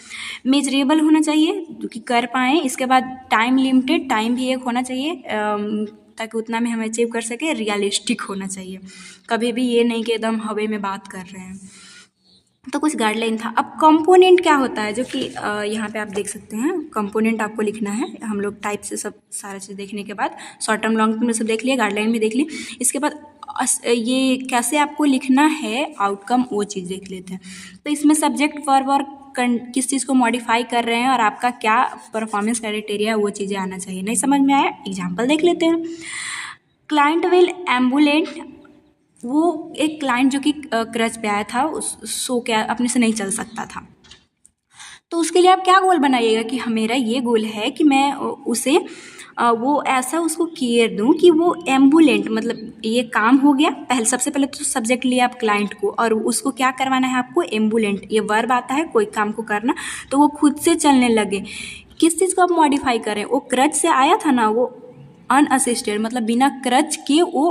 मेजरेबल होना चाहिए जो कि कर पाएँ। इसके बाद टाइम लिमिटेड, टाइम भी एक होना चाहिए ताकि उतना में हम अचीव कर सके। रियलिस्टिक होना चाहिए, कभी भी ये नहीं कि एकदम हवा में बात कर रहे हैं। तो कुछ गाइडलाइन था। अब कंपोनेंट क्या होता है, जो कि यहाँ पे आप देख सकते हैं, कंपोनेंट आपको लिखना है। हम लोग टाइप से सब सारा चीज़ देखने के बाद शॉर्ट टर्म लॉन्ग टर्म में सब देख लिया, गाइडलाइन भी देख ली। इसके बाद ये कैसे आपको लिखना है आउटकम, वो चीज़ देख लेते हैं। तो इसमें सब्जेक्ट वर्ब और किस चीज़ को मॉडिफाई कर रहे हैं और आपका क्या परफॉर्मेंस क्राइटेरिया है, वो चीज़ें आना चाहिए। नहीं समझ में आया, एग्जाम्पल देख लेते हैं। क्लाइंट विल एम्बुलेंट, वो एक क्लाइंट जो कि क्रच पे आया था, सो क्या अपने से नहीं चल सकता था, तो उसके लिए आप क्या गोल बनाइएगा कि मेरा ये गोल है कि मैं उसे वो ऐसा उसको केयर दूँ कि वो एम्बुलेंट, मतलब ये काम हो गया। सबसे पहले तो सब्जेक्ट लिया आप क्लाइंट को, और उसको क्या करवाना है आपको, एम्बुलेंट। ये वर्ब आता है कोई काम को करना, तो वो खुद से चलने लगे। किस चीज़ को आप मॉडिफाई करें, वो क्रच से आया था ना, वो अनअसिस्टेड, मतलब बिना क्रच के वो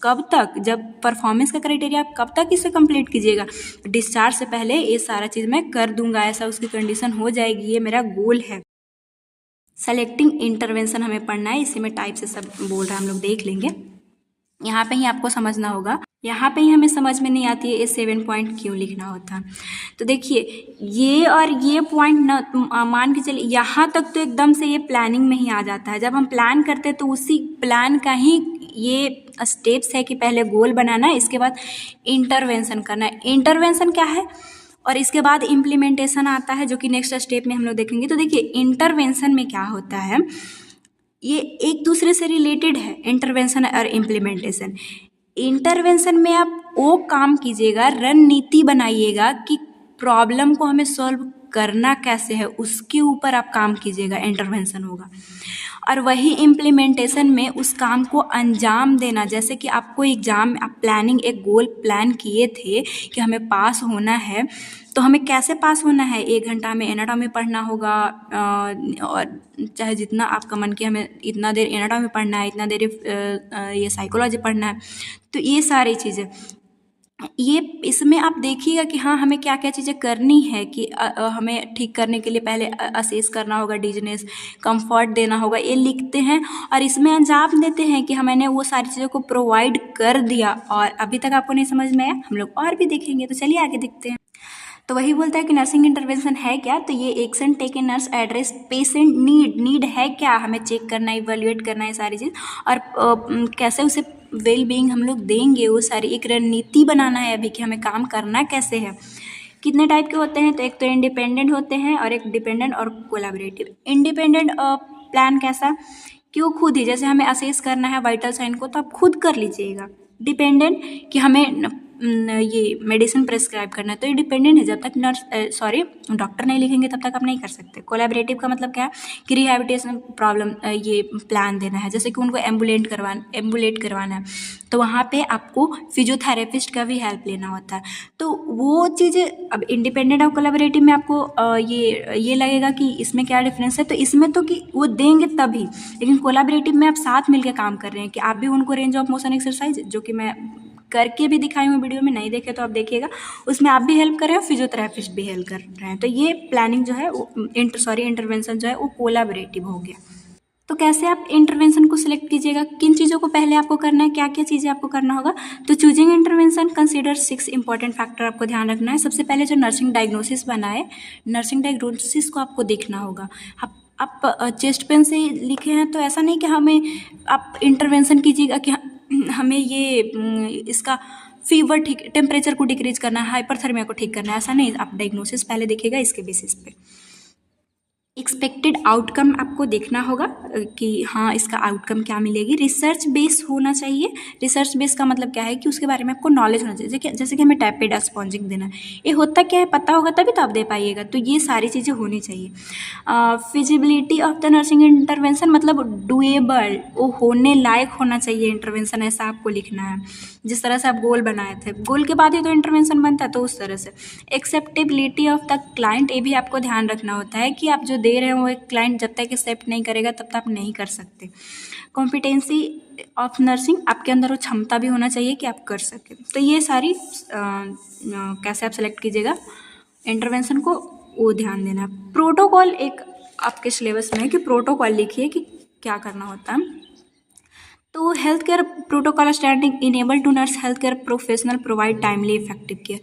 कब तक, जब परफॉर्मेंस का क्राइटेरिया आप कब तक इसे कंप्लीट कीजिएगा, डिस्चार्ज से पहले ये सारा चीज़ मैं कर दूंगा, ऐसा उसकी कंडीशन हो जाएगी, ये मेरा गोल है। सेलेक्टिंग इंटरवेंशन हमें पढ़ना है, इसी में टाइप से सब बोल रहा है, हम लोग देख लेंगे। यहाँ पे ही आपको समझना होगा, यहाँ पे ही हमें समझ में नहीं आती है ये 7 पॉइंट क्यों लिखना होता है। तो देखिए ये और ये पॉइंट ना मान के चलिए, यहाँ तक तो एकदम से ये प्लानिंग में ही आ जाता है। जब हम प्लान करते हैं तो उसी प्लान का ही ये स्टेप्स है कि पहले गोल बनाना है, इसके बाद इंटरवेंशन करना है। इंटरवेंशन क्या है, और इसके बाद इम्प्लीमेंटेशन आता है, जो कि नेक्स्ट स्टेप में हम लोग देखेंगे। तो देखिए इंटरवेंशन में क्या होता है, ये एक दूसरे से रिलेटेड है, इंटरवेंशन और इम्प्लीमेंटेशन। इंटरवेंशन में आप वो काम कीजिएगा, रणनीति बनाइएगा कि प्रॉब्लम को हमें सॉल्व करना कैसे है, उसके ऊपर आप काम कीजिएगा, इंटरवेंशन होगा। और वही इम्प्लीमेंटेशन में उस काम को अंजाम देना, जैसे कि आपको एग्ज़ाम, आप प्लानिंग, एक गोल प्लान किए थे कि हमें पास होना है, तो हमें कैसे पास होना है, 1 घंटा में एनाटॉमी पढ़ना होगा, और चाहे जितना आपका मन किया हमें इतना देर एनाटॉमी पढ़ना है, इतना देर ये साइकोलॉजी पढ़ना है। तो ये सारी चीज़ें, ये इसमें आप देखिएगा कि हाँ हमें क्या क्या चीज़ें करनी है, कि हमें ठीक करने के लिए पहले असेस करना होगा, डिजनेस, कंफर्ट देना होगा, ये लिखते हैं और इसमें अंजाम देते हैं कि मैंने वो सारी चीज़ों को प्रोवाइड कर दिया। और अभी तक आपको नहीं समझ में आया, हम लोग और भी देखेंगे, तो चलिए आगे देखते हैं। तो वही बोलता है कि नर्सिंग इंटरवेंशन है क्या, तो ये action taken nurse address patient need है क्या, हमें चेक करना है, इवैल्यूएट करना है सारी चीज़, और कैसे उसे वेल बीइंग हम लोग देंगे, वो सारी एक रणनीति बनाना है अभी कि हमें काम करना कैसे है। कितने टाइप के होते हैं, तो एक तो इंडिपेंडेंट होते हैं और एक डिपेंडेंट और कोलैबोरेटिव। इंडिपेंडेंट प्लान कैसा, कि वो खुद ही, जैसे हमें असेस करना है वाइटल साइन को, तो आप खुद कर लीजिएगा। डिपेंडेंट कि हमें ये मेडिसिन प्रेस्क्राइब करना है, तो ये डिपेंडेंट है। जब तक डॉक्टर नहीं लिखेंगे तब तक आप नहीं कर सकते। कोलैबोरेटिव का मतलब क्या है कि रिहैबिलिटेशन प्रॉब्लम ये प्लान देना है, जैसे कि उनको एम्बुलेट करवाना है, तो वहाँ पे आपको फिजियोथेरेपिस्ट का भी हेल्प लेना होता है। तो वो चीज़ें अब इंडिपेंडेंट और कोलैबोरेटिव में आपको ये लगेगा कि इसमें क्या डिफरेंस है, तो इसमें तो कि वो देंगे तभी, लेकिन कोलैबोरेटिव में आप साथ मिलकर काम कर रहे हैं कि आप भी उनको रेंज ऑफ मोशन एक्सरसाइज, जो कि मैं करके भी दिखाई हूँ वीडियो में, नहीं देखे तो आप देखिएगा, उसमें आप भी हेल्प कर रहे हो, फिजियोथेरेपिस्ट भी हेल्प कर रहे हैं। तो ये प्लानिंग जो है वो इंटरवेंशन जो है वो कोलैबोरेटिव हो गया। तो कैसे आप इंटरवेंशन को सिलेक्ट कीजिएगा, किन चीज़ों को पहले आपको करना है, क्या क्या चीज़ें आपको करना होगा। तो choosing intervention consider 6 important factor आपको ध्यान रखना है। सबसे पहले जो नर्सिंग डायग्नोसिस बना है, नर्सिंग डायग्नोसिस को आपको देखना होगा। आप चेस्ट पेन से लिखे हैं तो ऐसा नहीं कि हमें आप इंटरवेंशन कीजिएगा कि हमें ये इसका फीवर ठीक, टेम्परेचर को डिक्रीज करना है, हाइपरथर्मिया को ठीक करना है, ऐसा नहीं। आप डायग्नोसिस पहले देखिएगा, इसके बेसिस पे एक्सपेक्टेड आउटकम आपको देखना होगा कि हाँ इसका आउटकम क्या मिलेगी। रिसर्च बेस होना चाहिए। रिसर्च बेस का मतलब क्या है कि उसके बारे में आपको नॉलेज होना चाहिए। जैसे कि हमें टैपेड स्पॉन्जिंग देना है, ये होता क्या है पता होगा तभी तो आप दे पाइएगा। तो ये सारी चीज़ें होनी चाहिए। Feasibility of the nursing intervention मतलब डुएबल, वो होने लायक होना चाहिए इंटरवेंशन, ऐसा आपको लिखना है। जिस तरह से आप गोल बनाए थे, गोल के बाद ही तो इंटरवेंशन बनता है, तो उस तरह से। एक्सेप्टेबिलिटी ऑफ द क्लाइंट, ये भी आपको ध्यान रखना होता है कि आप जो दे रहे हो एक क्लाइंट जब तक एक्सेप्ट नहीं करेगा तब तक आप नहीं कर सकते। कॉम्पिटेंसी ऑफ नर्सिंग, आपके अंदर वो क्षमता भी होना चाहिए कि आप कर सकें। तो ये सारी कैसे आप सेलेक्ट कीजिएगा इंटरवेंशन को, वो ध्यान देना। प्रोटोकॉल एक आपके सिलेबस में है कि प्रोटोकॉल लिखिए कि क्या करना होता है। तो health care protocol standing enable to nurse health care professional provide timely effective care.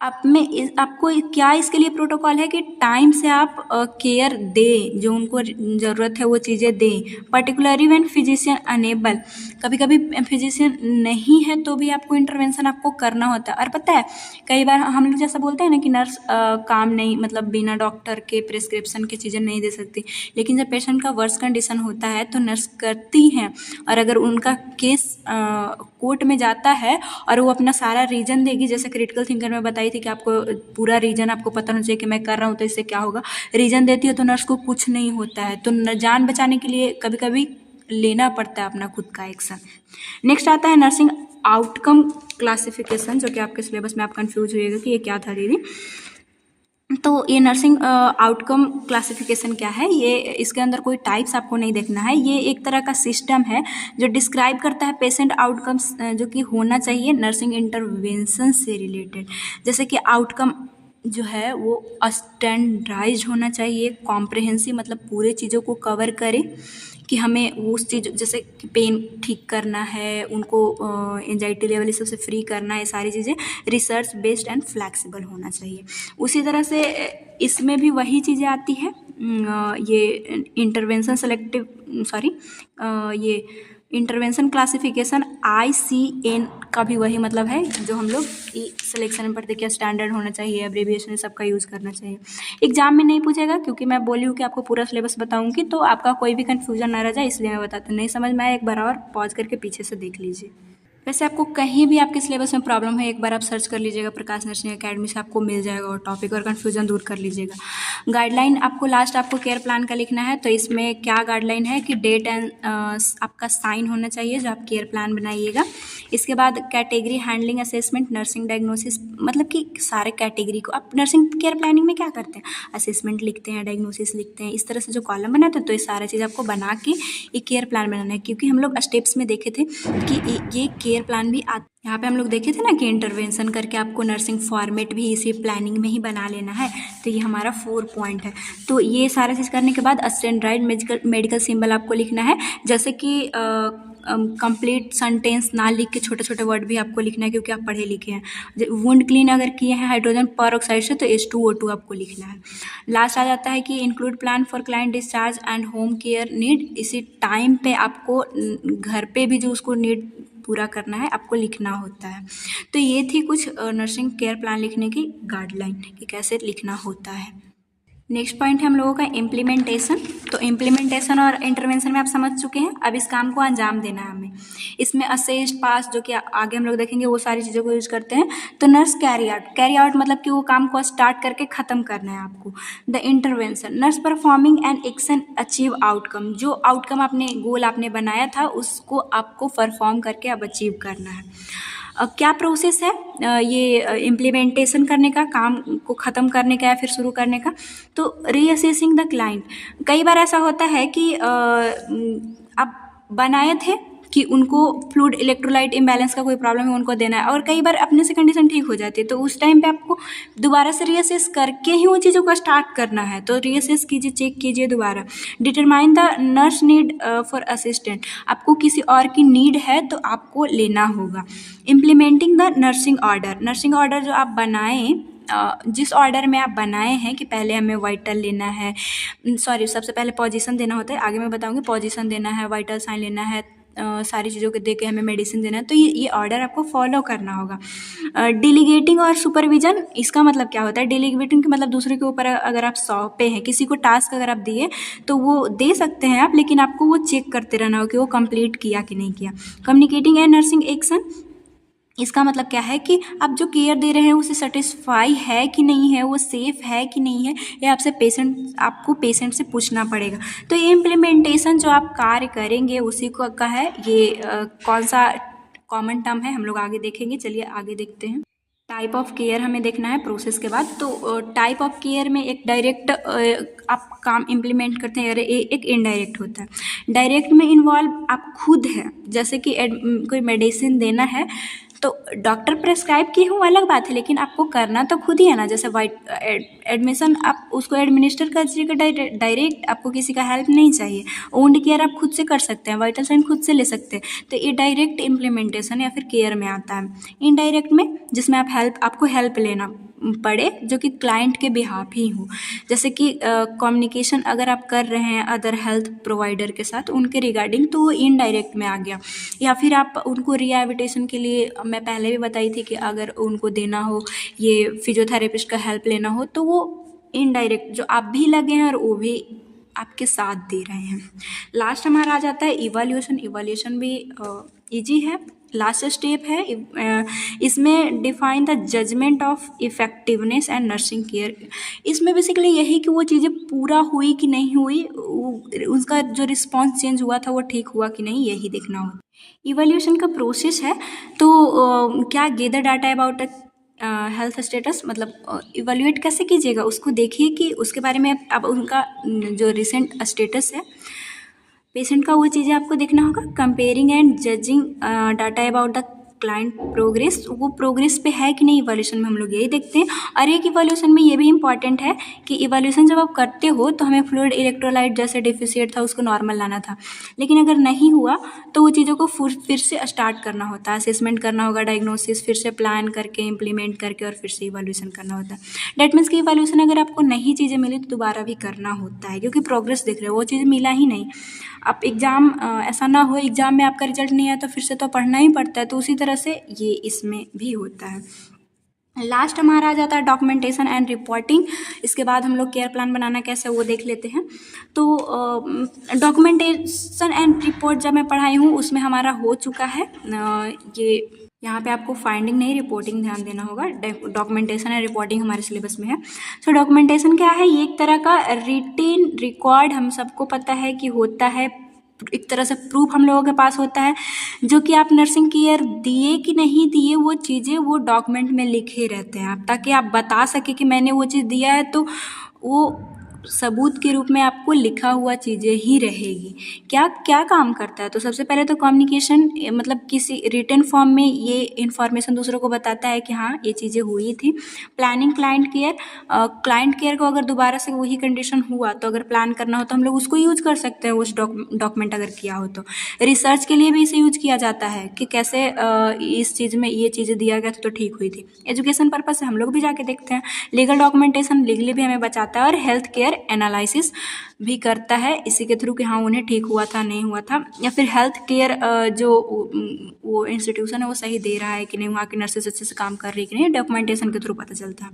आपको क्या इसके लिए प्रोटोकॉल है कि टाइम से आप केयर दें, जो उनको ज़रूरत है वो चीज़ें दें। पर्टिकुलरली व्हेन फिजिशियन अनेबल, कभी कभी फिजिशियन नहीं है तो भी आपको इंटरवेंशन आपको करना होता है। और पता है कई बार हम लोग जैसा बोलते हैं ना कि नर्स काम नहीं, मतलब बिना डॉक्टर के प्रिस्क्रिप्शन की चीज़ें नहीं दे सकती, लेकिन जब पेशेंट का वर्स कंडीशन होता है तो नर्स करती हैं। और अगर उनका केस कोर्ट में जाता है और वो अपना सारा रीजन देगी, जैसे क्रिटिकल थिंकर में बताई थी कि आपको पूरा रीजन आपको पता होना चाहिए कि मैं कर रहा हूँ तो इससे क्या होगा, रीजन देती है तो नर्स को कुछ नहीं होता है। तो जान बचाने के लिए कभी कभी लेना पड़ता है अपना खुद का एक्शन। नेक्स्ट आता है नर्सिंग आउटकम क्लासिफिकेशन, जो कि आपके सिलेबस में आप कंफ्यूज होइएगा कि ये क्या था दीदी। तो ये नर्सिंग आउटकम क्लासिफिकेशन क्या है, ये इसके अंदर कोई टाइप्स आपको नहीं देखना है। ये एक तरह का सिस्टम है जो डिस्क्राइब करता है पेशेंट आउटकम्स जो कि होना चाहिए नर्सिंग इंटरवेंशन से रिलेटेड। जैसे कि आउटकम जो है वो स्टैंडर्डाइज होना चाहिए, कॉम्प्रिहेंसिव मतलब पूरे चीज़ों को कवर करे कि हमें उस चीज़ जैसे कि पेन ठीक करना है, उनको एंजाइटी लेवल इस सबसे फ्री करना है, ये सारी चीज़ें रिसर्च बेस्ड एंड फ्लैक्सिबल होना चाहिए। उसी तरह से इसमें भी वही चीज़ें आती है। ये इंटरवेंशन ये इंटरवेंशन क्लासिफिकेशन ICN का भी वही मतलब है जो हम लोग सिलेक्शन में पढ़ते, क्या स्टैंडर्ड होना चाहिए, एब्रीविएशन सबका यूज़ करना चाहिए। एग्जाम में नहीं पूछेगा क्योंकि मैं बोली हूँ कि आपको पूरा सिलेबस बताऊंगी, तो आपका कोई भी कन्फ्यूजन ना रह जाए, इसलिए मैं बताती हूँ। नहीं समझ में आया एक बार और पॉज करके पीछे से देख लीजिए। वैसे आपको कहीं भी आपके सिलेबस में प्रॉब्लम है, एक बार आप सर्च कर लीजिएगा प्रकाश नर्सिंग एकेडमी से, आपको मिल जाएगा और टॉपिक और कन्फ्यूजन दूर कर लीजिएगा। गाइडलाइन आपको लास्ट आपको केयर प्लान का लिखना है। तो इसमें क्या गाइडलाइन है कि डेट एंड आपका साइन होना चाहिए जो आप केयर प्लान बनाइएगा। इसके बाद category handling assessment nursing diagnosis, मतलब कि सारे कैटेगरी को आप नर्सिंग केयर प्लानिंग में क्या करते हैं, असेसमेंट लिखते हैं, डायग्नोसिस लिखते हैं, इस तरह से जो कॉलम बनाते हैं। तो ये सारा चीज़ आपको बना के ये केयर प्लान बनाना है, क्योंकि हम लोग स्टेप्स में देखे थे कि ये केयर प्लान भी यहाँ पे हम लोग देखे थे ना कि इंटरवेंशन करके आपको नर्सिंग फॉर्मेट भी इसी प्लानिंग में ही बना लेना है। तो ये हमारा 4 पॉइंट है। तो ये सारा चीज़ करने के बाद स्टैंडर्ड मेडिकल सिंबल आपको लिखना है। जैसे कि कंप्लीट सेंटेंस ना लिख के छोटे छोटे वर्ड भी आपको लिखना है, क्योंकि आप पढ़े लिखे हैं। वुंड क्लीन अगर किए हैं हाइड्रोजन परऑक्साइड से तो H2O2 आपको लिखना है। लास्ट आ जाता है कि include plan for client discharge and home care need. इसी टाइम पे आपको घर पे भी जो उसको नीड पूरा करना है आपको लिखना होता है। तो ये थी कुछ नर्सिंग केयर प्लान लिखने की गाइडलाइन कि कैसे लिखना होता है। नेक्स्ट पॉइंट है हम लोगों का इम्प्लीमेंटेशन। तो इम्प्लीमेंटेशन और इंटरवेंशन में आप समझ चुके हैं, अब इस काम को अंजाम देना है हमें। इसमें असिस्ट, पास, जो कि आगे हम लोग देखेंगे, वो सारी चीज़ों को यूज करते हैं। तो नर्स कैरी आउट मतलब कि वो काम को स्टार्ट करके ख़त्म करना है आपको। The intervention, nurse performing an action achieve outcome, जो आउटकम आपने गोल आपने बनाया था उसको आपको परफॉर्म करके अब अचीव करना है। क्या प्रोसेस है ये इम्प्लीमेंटेशन करने का, काम को ख़त्म करने का या फिर शुरू करने का? तो रीअसेसिंग द क्लाइंट। कई बार ऐसा होता है कि आप बनाए थे कि उनको फ्लूइड इलेक्ट्रोलाइट इम्बैलेंस का कोई प्रॉब्लम है, उनको देना है, और कई बार अपने से कंडीशन ठीक हो जाती है, तो उस टाइम पे आपको दोबारा से रीअसेस करके ही वो चीज़ों को स्टार्ट करना है। तो रीअसेस कीजिए, चेक कीजिए दोबारा। Determine the nurse need for assistant, आपको किसी और की नीड है तो आपको लेना होगा। Implementing the nursing order, nursing order जो आप बनाएं, जिस ऑर्डर में आप बनाए हैं कि पहले हमें वाइटल लेना है, सॉरी सबसे पहले पोजीशन देना होता है, आगे मैं बताऊंगी, पोजीशन देना है, वाइटल साइन लेना है, सारी चीज़ों को दे के हमें मेडिसिन देना है, तो ये ऑर्डर आपको फॉलो करना होगा। डिलीगेटिंग और सुपरविजन, इसका मतलब क्या होता है? डिलीगेटिंग का मतलब दूसरे के ऊपर अगर आप सौंपे हैं, किसी को टास्क अगर आप दिए तो वो दे सकते हैं आप, लेकिन आपको वो चेक करते रहना हो कि वो कंप्लीट किया कि नहीं किया। कम्युनिकेटिंग एंड नर्सिंग एक्शन, इसका मतलब क्या है कि आप जो केयर दे रहे हैं उसे सेटिस्फाई है कि नहीं है, वो सेफ़ है कि नहीं है, ये आपको पेशेंट से पूछना पड़ेगा। तो ये इम्प्लीमेंटेशन जो आप कार्य करेंगे उसी को का है, ये कौन सा कॉमन टर्म है हम लोग आगे देखेंगे। चलिए आगे देखते हैं। टाइप ऑफ केयर हमें देखना है प्रोसेस के बाद। तो टाइप ऑफ केयर में एक डायरेक्ट आप काम इम्प्लीमेंट करते हैं, एक इनडायरेक्ट होता है। डायरेक्ट में इन्वॉल्व आप खुद हैं, जैसे कि कोई मेडिसिन देना है तो डॉक्टर प्रेस्क्राइब की हूँ अलग बात है, लेकिन आपको करना तो खुद ही है ना। जैसे एडमिशन आप उसको एडमिनिस्टर कीजिएगा डायरेक्ट, आपको किसी का हेल्प नहीं चाहिए। वुंड केयर आप खुद से कर सकते हैं, वाइटल साइन खुद से ले सकते हैं। तो ये डायरेक्ट इम्प्लीमेंटेशन या फिर केयर में आता है। इनडायरेक्ट में जिसमें आपको हेल्प लेना पड़े जो कि क्लाइंट के बिहाफ ही हो, जैसे कि कम्युनिकेशन अगर आप कर रहे हैं अदर हेल्थ प्रोवाइडर के साथ उनके रिगार्डिंग, तो वो इनडायरेक्ट में आ गया। या फिर आप उनको रिहैबिलिटेशन के लिए, मैं पहले भी बताई थी कि अगर उनको देना हो, ये फिजियोथेरेपिस्ट का हेल्प लेना हो, तो वो इनडायरेक्ट जो आप भी लगे हैं और वो भी आपके साथ दे रहे हैं। लास्ट हमारा आ जाता है इवैल्यूएशन। इवैल्यूएशन भी इजी है, लास्ट स्टेप है। इसमें define the judgement of effectiveness and nursing care. इसमें बेसिकली यही कि वो चीज़ें पूरा हुई कि नहीं हुई, उसका जो रिस्पॉन्स चेंज हुआ था वो ठीक हुआ कि नहीं, यही देखना होता। इवैल्यूएशन का प्रोसेस है तो क्या gather data about health status, मतलब इवैल्यूएट कैसे कीजिएगा, उसको देखिए कि उसके बारे में अब उनका जो रिसेंट स्टेटस है पेशेंट का, वो चीज़ें आपको देखना होगा। Comparing and judging data about the client progress, वो प्रोग्रेस पे है कि नहीं, इवैल्यूएशन में हम लोग यही देखते हैं। और एक इवैल्यूएशन में ये भी इंपॉर्टेंट है कि इवैल्यूएशन जब आप करते हो तो हमें फ्लूइड इलेक्ट्रोलाइट जैसे डिफिशिएंट था उसको नॉर्मल लाना था, लेकिन अगर नहीं हुआ तो वो चीज़ों को फिर से स्टार्ट करना होता है, असेसमेंट करना होगा, डायग्नोसिस फिर से प्लान करके इम्प्लीमेंट करके और फिर से इवैल्यूएशन करना होता है। डेट मीन्स कि इवैल्यूएशन अगर आपको नहीं चीज़ें मिली तो दोबारा भी करना होता है, क्योंकि प्रोग्रेस दिख रहे हो, वो चीज़ मिला ही नहीं। आप एग्ज़ाम ऐसा ना हो एग्ज़ाम में आपका रिजल्ट नहीं आया तो फिर से तो पढ़ना ही पड़ता है, तो उसी तरह से ये इसमें भी होता है। लास्ट हमारा आ जाता है डॉक्यूमेंटेशन एंड रिपोर्टिंग। इसके बाद हम लोग केयर प्लान बनाना कैसे वो देख लेते हैं। तो डॉक्यूमेंटेशन एंड रिपोर्ट जब मैं पढ़ाई हूँ उसमें हमारा हो चुका है। ये यहाँ पे आपको फाइंडिंग नहीं रिपोर्टिंग ध्यान देना होगा, डॉक्यूमेंटेशन एंड रिपोर्टिंग हमारे सिलेबस में है। सो डॉक्यूमेंटेशन क्या है, ये एक तरह का रिटेन रिकॉर्ड, हम सबको पता है कि होता है, एक तरह से प्रूफ हम लोगों के पास होता है, जो कि आप नर्सिंग केयर दिए कि नहीं दिए वो चीज़ें वो डॉक्यूमेंट में लिखे रहते हैं आप, ताकि आप बता सके कि मैंने वो चीज़ दिया है, तो वो सबूत के रूप में आपको लिखा हुआ चीज़ें ही रहेगी। क्या क्या काम करता है, तो सबसे पहले तो कम्युनिकेशन, मतलब किसी रिटन फॉर्म में ये इन्फॉर्मेशन दूसरों को बताता है कि हाँ ये चीज़ें हुई थी। प्लानिंग क्लाइंट केयर को अगर दोबारा से वही कंडीशन हुआ तो अगर प्लान करना हो तो हम लोग उसको यूज कर सकते हैं, उस डॉक्यूमेंट अगर किया हो तो। रिसर्च के लिए भी इसे यूज किया जाता है कि कैसे इस चीज़ में ये चीज़ें दिया गया था तो ठीक हुई थी। एजुकेशन पर्पज से हम लोग भी जाके देखते हैं। लीगल डॉक्यूमेंटेशन लीगली भी हमें बचाता है। और हेल्थ केयर केयर एनालिसिस भी करता है इसी के थ्रू कि हाँ उन्हें ठीक हुआ था नहीं हुआ था, या फिर हेल्थ केयर जो वो इंस्टीट्यूशन है वो सही दे रहा है कि नहीं, वहाँ की नर्सेज अच्छे से काम कर रही है कि नहीं, डॉक्यूमेंटेशन के थ्रू पता चलता है।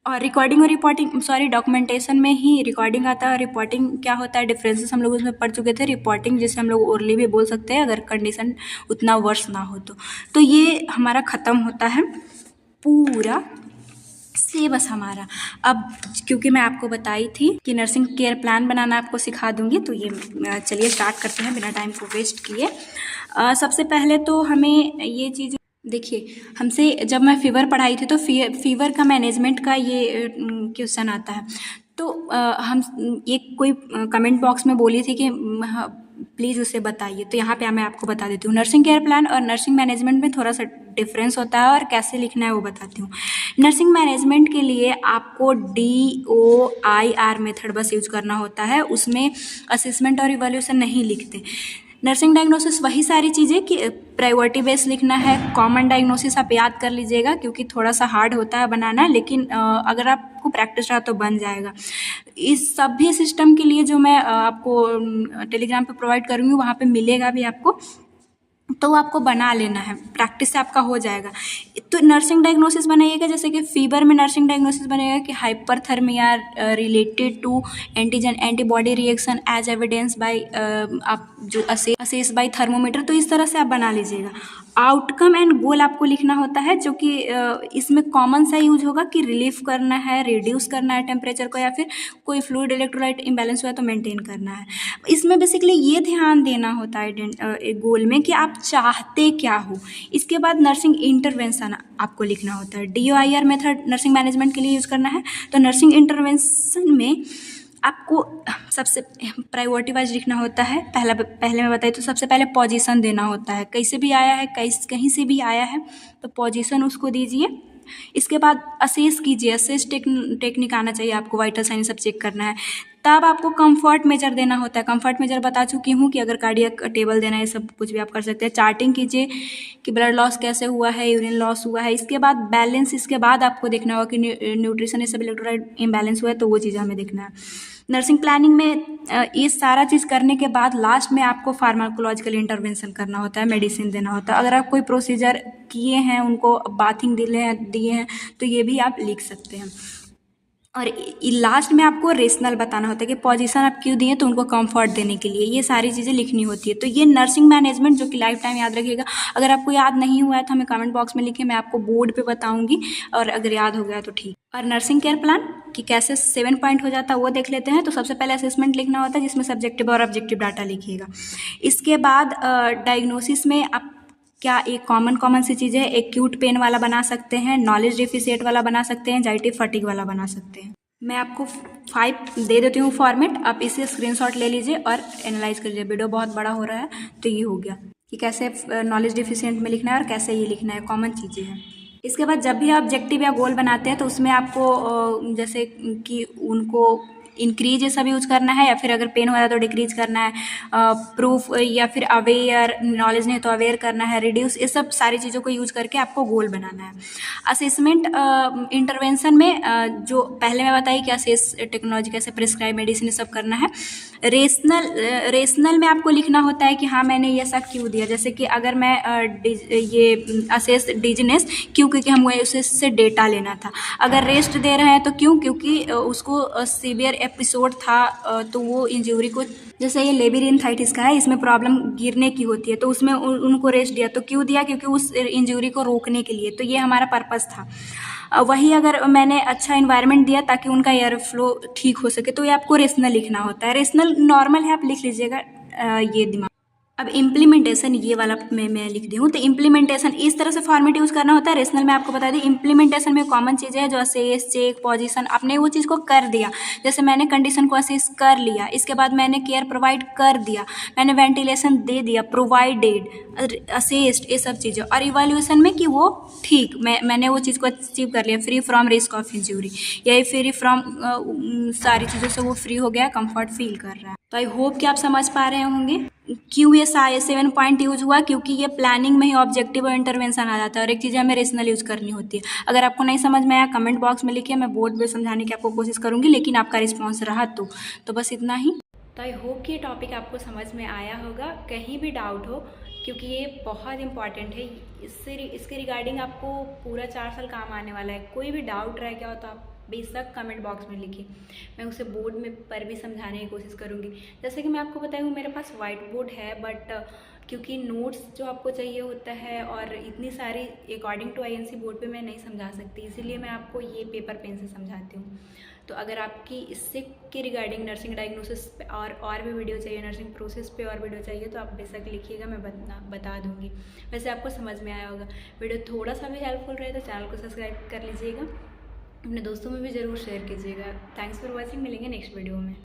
और रिकॉर्डिंग और डॉक्यूमेंटेशन में ही रिकॉर्डिंग आता है, और रिपोर्टिंग क्या होता है, डिफरेंसेस हम लोग उसमें पढ़ चुके थे। रिपोर्टिंग जिसे हम लोग ओरली भी बोल सकते हैं अगर कंडीशन उतना वर्स ना हो तो ये हमारा ख़त्म होता है पूरा सिलेबस हमारा। अब क्योंकि मैं आपको बताई थी कि नर्सिंग केयर प्लान बनाना आपको सिखा दूंगी, तो ये चलिए स्टार्ट करते हैं बिना टाइम को वेस्ट किए। सबसे पहले तो हमें ये चीज़ देखिए, हमसे जब मैं फीवर पढ़ाई थी तो फीवर का मैनेजमेंट का ये क्वेश्चन आता है। तो हम एक कोई कमेंट बॉक्स में बोली थी कि प्लीज़ उसे बताइए, तो यहाँ पे मैं आपको बता देती हूँ। नर्सिंग केयर प्लान और नर्सिंग मैनेजमेंट में थोड़ा सा डिफरेंस होता है और कैसे लिखना है वो बताती हूँ। नर्सिंग मैनेजमेंट के लिए आपको DOIR मेथड बस यूज करना होता है, उसमें असेसमेंट और इवैल्यूएशन नहीं लिखते। नर्सिंग डायग्नोसिस वही सारी चीज़ें कि प्रायोरिटी बेस लिखना है। कॉमन डायग्नोसिस आप याद कर लीजिएगा क्योंकि थोड़ा सा हार्ड होता है बनाना, लेकिन अगर आपको प्रैक्टिस रहा तो बन जाएगा। इस सभी सिस्टम के लिए जो मैं आपको टेलीग्राम पे प्रोवाइड करूँगी वहाँ पे मिलेगा भी आपको, तो आपको बना लेना है, प्रैक्टिस से आपका हो जाएगा। तो नर्सिंग डायग्नोसिस बनाइएगा, जैसे कि फीवर में नर्सिंग डायग्नोसिस बनेगा कि hyperthermia related to antigen antibody reaction as evidence by आप जो असेस बाय थर्मोमीटर, तो इस तरह से आप बना लीजिएगा। आउटकम एंड गोल आपको लिखना होता है, जो कि इसमें कॉमन सा यूज होगा कि रिलीफ करना है, रिड्यूस करना है टेम्परेचर को, या फिर कोई फ्लूइड इलेक्ट्रोलाइट इम्बैलेंस हुआ है तो मेंटेन करना है। इसमें बेसिकली ये ध्यान देना होता है गोल में कि आप चाहते क्या हो। इसके बाद नर्सिंग इंटरवेंशन आपको लिखना होता है। DOIR मेथड नर्सिंग मैनेजमेंट के लिए यूज़ करना है। तो नर्सिंग इंटरवेंशन में आपको सबसे प्रायोरिटी वाइज लिखना होता है। पहले मैं बताई तो सबसे पहले पोजीशन देना होता है, कैसे भी आया है, कहीं से भी आया है तो पोजीशन उसको दीजिए। इसके बाद असेस कीजिए, असेस टेक्निक आना चाहिए आपको, वाइटल साइन सब चेक करना है। तब आपको कंफर्ट मेजर देना होता है। कंफर्ट मेजर बता चुकी हूँ कि अगर कार्डियक टेबल देना है, सब कुछ भी आप कर सकते हैं। चार्टिंग कीजिए कि ब्लड लॉस कैसे हुआ है, यूरिन लॉस हुआ है। इसके बाद बैलेंस, इसके बाद आपको देखना होगा कि न्यूट्रिशन ये सब इलेक्ट्रोलाइट इम्बैलेंस हुआ है, तो वो चीज़ हमें देखना है। नर्सिंग प्लानिंग में ये सारा चीज़ करने के बाद लास्ट में आपको फार्माकोलॉजिकल इंटरवेंशन करना होता है, मेडिसिन देना होता है। अगर आप कोई प्रोसीजर किए हैं, उनको बाथिंग दिए हैं, तो ये भी आप लिख सकते हैं। और लास्ट में आपको रेशनल बताना होता है कि पोजीशन आप क्यों दिए, तो उनको कंफर्ट देने के लिए, ये सारी चीज़ें लिखनी होती है। तो ये नर्सिंग मैनेजमेंट जो कि लाइफ टाइम याद रखिएगा। अगर आपको याद नहीं हुआ है तो हमें कमेंट बॉक्स में लिखिए, मैं आपको बोर्ड पे बताऊंगी, और अगर याद हो गया तो ठीक। और नर्सिंग केयर प्लान कि कैसे 7 पॉइंट हो जाता है वो देख लेते हैं। तो सबसे पहले असेसमेंट लिखना होता है, जिसमें सब्जेक्टिव और ऑब्जेक्टिव डाटा लिखिएगा। इसके बाद डायग्नोसिस में आप क्या एक कॉमन सी चीज़ है, एक्यूट पेन वाला बना सकते हैं, नॉलेज डेफिसिएट वाला बना सकते हैं, एंजाइटी फटीग वाला बना सकते हैं। मैं आपको 5 दे देती हूँ फॉर्मेट, आप इसे स्क्रीनशॉट ले लीजिए और एनालाइज कर लीजिए। वीडियो बहुत बड़ा हो रहा है तो ये हो गया कि कैसे नॉलेज डिफिशिएंट में लिखना है और कैसे ये लिखना है, कॉमन चीज़ें हैं। इसके बाद जब भी आप ऑब्जेक्टिव या गोल बनाते हैं तो उसमें आपको जैसे कि उनको इंक्रीज ये सब यूज करना है, या फिर अगर पेन हो रहा है तो डिक्रीज करना है, प्रूफ या फिर अवेयर, नॉलेज नहीं तो अवेयर करना है, रिड्यूस, ये सब सारी चीज़ों को यूज करके आपको गोल बनाना है। असेसमेंट इंटरवेंशन में जो पहले मैं बताई कि असेस टेक्नोलॉजी कैसे प्रिस्क्राइब मेडिसिन ये सब करना है। रेशनल में आपको लिखना होता है कि हाँ मैंने ये सब क्यों दिया, जैसे कि अगर मैं ये असेस डिजीनेस क्यों, क्योंकि हमें उससे डेटा लेना था। अगर रेस्ट दे रहे हैं तो क्यों, क्योंकि उसको सीवियर एपिसोड था, तो वो इंजरी को, जैसे ये लेबिरिंथाइटिस का है, इसमें प्रॉब्लम गिरने की होती है, तो उसमें उनको रेस्ट दिया, तो क्यों दिया, क्योंकि उस इंजरी को रोकने के लिए, तो ये हमारा पर्पस था। वही अगर मैंने अच्छा इन्वायरमेंट दिया ताकि उनका एयर फ्लो ठीक हो सके, तो ये आपको रेशनल लिखना होता है। रेशनल नॉर्मल है, आप लिख लीजिएगा ये दिमाग। अब इम्प्लीमेंटेशन ये वाला मैं लिख दी हूँ। तो इम्प्लीमेंटेशन इस तरह से फॉर्मेट यूज़ करना होता है। रेशनल में आपको बता दी, इम्प्लीमेंटेशन में कॉमन चीज़ें हैं जो असेस, चेक, पोजीशन, आपने वो चीज़ को कर दिया। जैसे मैंने कंडीशन को असेस कर लिया, इसके बाद मैंने केयर प्रोवाइड कर दिया, मैंने वेंटिलेशन दे दिया, प्रोवाइडेड, असेस्ड, ये सब चीज़ें। और इवैल्यूएशन में कि वो ठीक, मैंने वो चीज़ को अचीव कर लिया, free from risk of injury, यही फ्री फ्रॉम सारी चीज़ों से वो फ्री हो गया, कंफर्ट फील कर रहा है। तो आई होप कि आप समझ पा रहे होंगे QSI 7 पॉइंट यूज़ हुआ क्योंकि ये प्लानिंग में ही ऑब्जेक्टिव और इंटरवेंशन आ जाता है और एक चीज़ हमें रेशनल यूज़ करनी होती है। अगर आपको नहीं समझ में आया कमेंट बॉक्स में लिखिए, मैं बोर्ड पे समझाने की आपको कोशिश करूँगी, लेकिन आपका रिस्पॉन्स रहा तो बस इतना ही।
तो आई होप कि ये टॉपिक आपको समझ में आया होगा। कहीं भी डाउट हो, क्योंकि ये बहुत इंपॉर्टेंट है, इसके रिगार्डिंग आपको पूरा 4 साल काम आने वाला है। कोई भी डाउट रह गया हो तो आप बेशक कमेंट बॉक्स में लिखिए, मैं उसे बोर्ड में पर भी समझाने की कोशिश करूँगी। जैसे कि मैं आपको बताई हूँ, मेरे पास वाइट बोर्ड है, बट क्योंकि नोट्स जो आपको चाहिए होता है और इतनी सारी अकॉर्डिंग टू INC बोर्ड पे मैं नहीं समझा सकती, इसीलिए मैं आपको ये पेपर पेन से समझाती हूँ। तो अगर आपकी इससे के रिगार्डिंग नर्सिंग डायग्नोसिस पे और भी वीडियो चाहिए, नर्सिंग प्रोसेस पे और वीडियो चाहिए, तो आप बेशक लिखिएगा, मैं बता दूँगी। वैसे आपको समझ में आया होगा। वीडियो थोड़ा सा भी हेल्पफुल रहे तो चैनल को सब्सक्राइब कर लीजिएगा, अपने दोस्तों में भी ज़रूर शेयर कीजिएगा। थैंक्स फॉर वॉचिंग, मिलेंगे नेक्स्ट वीडियो में।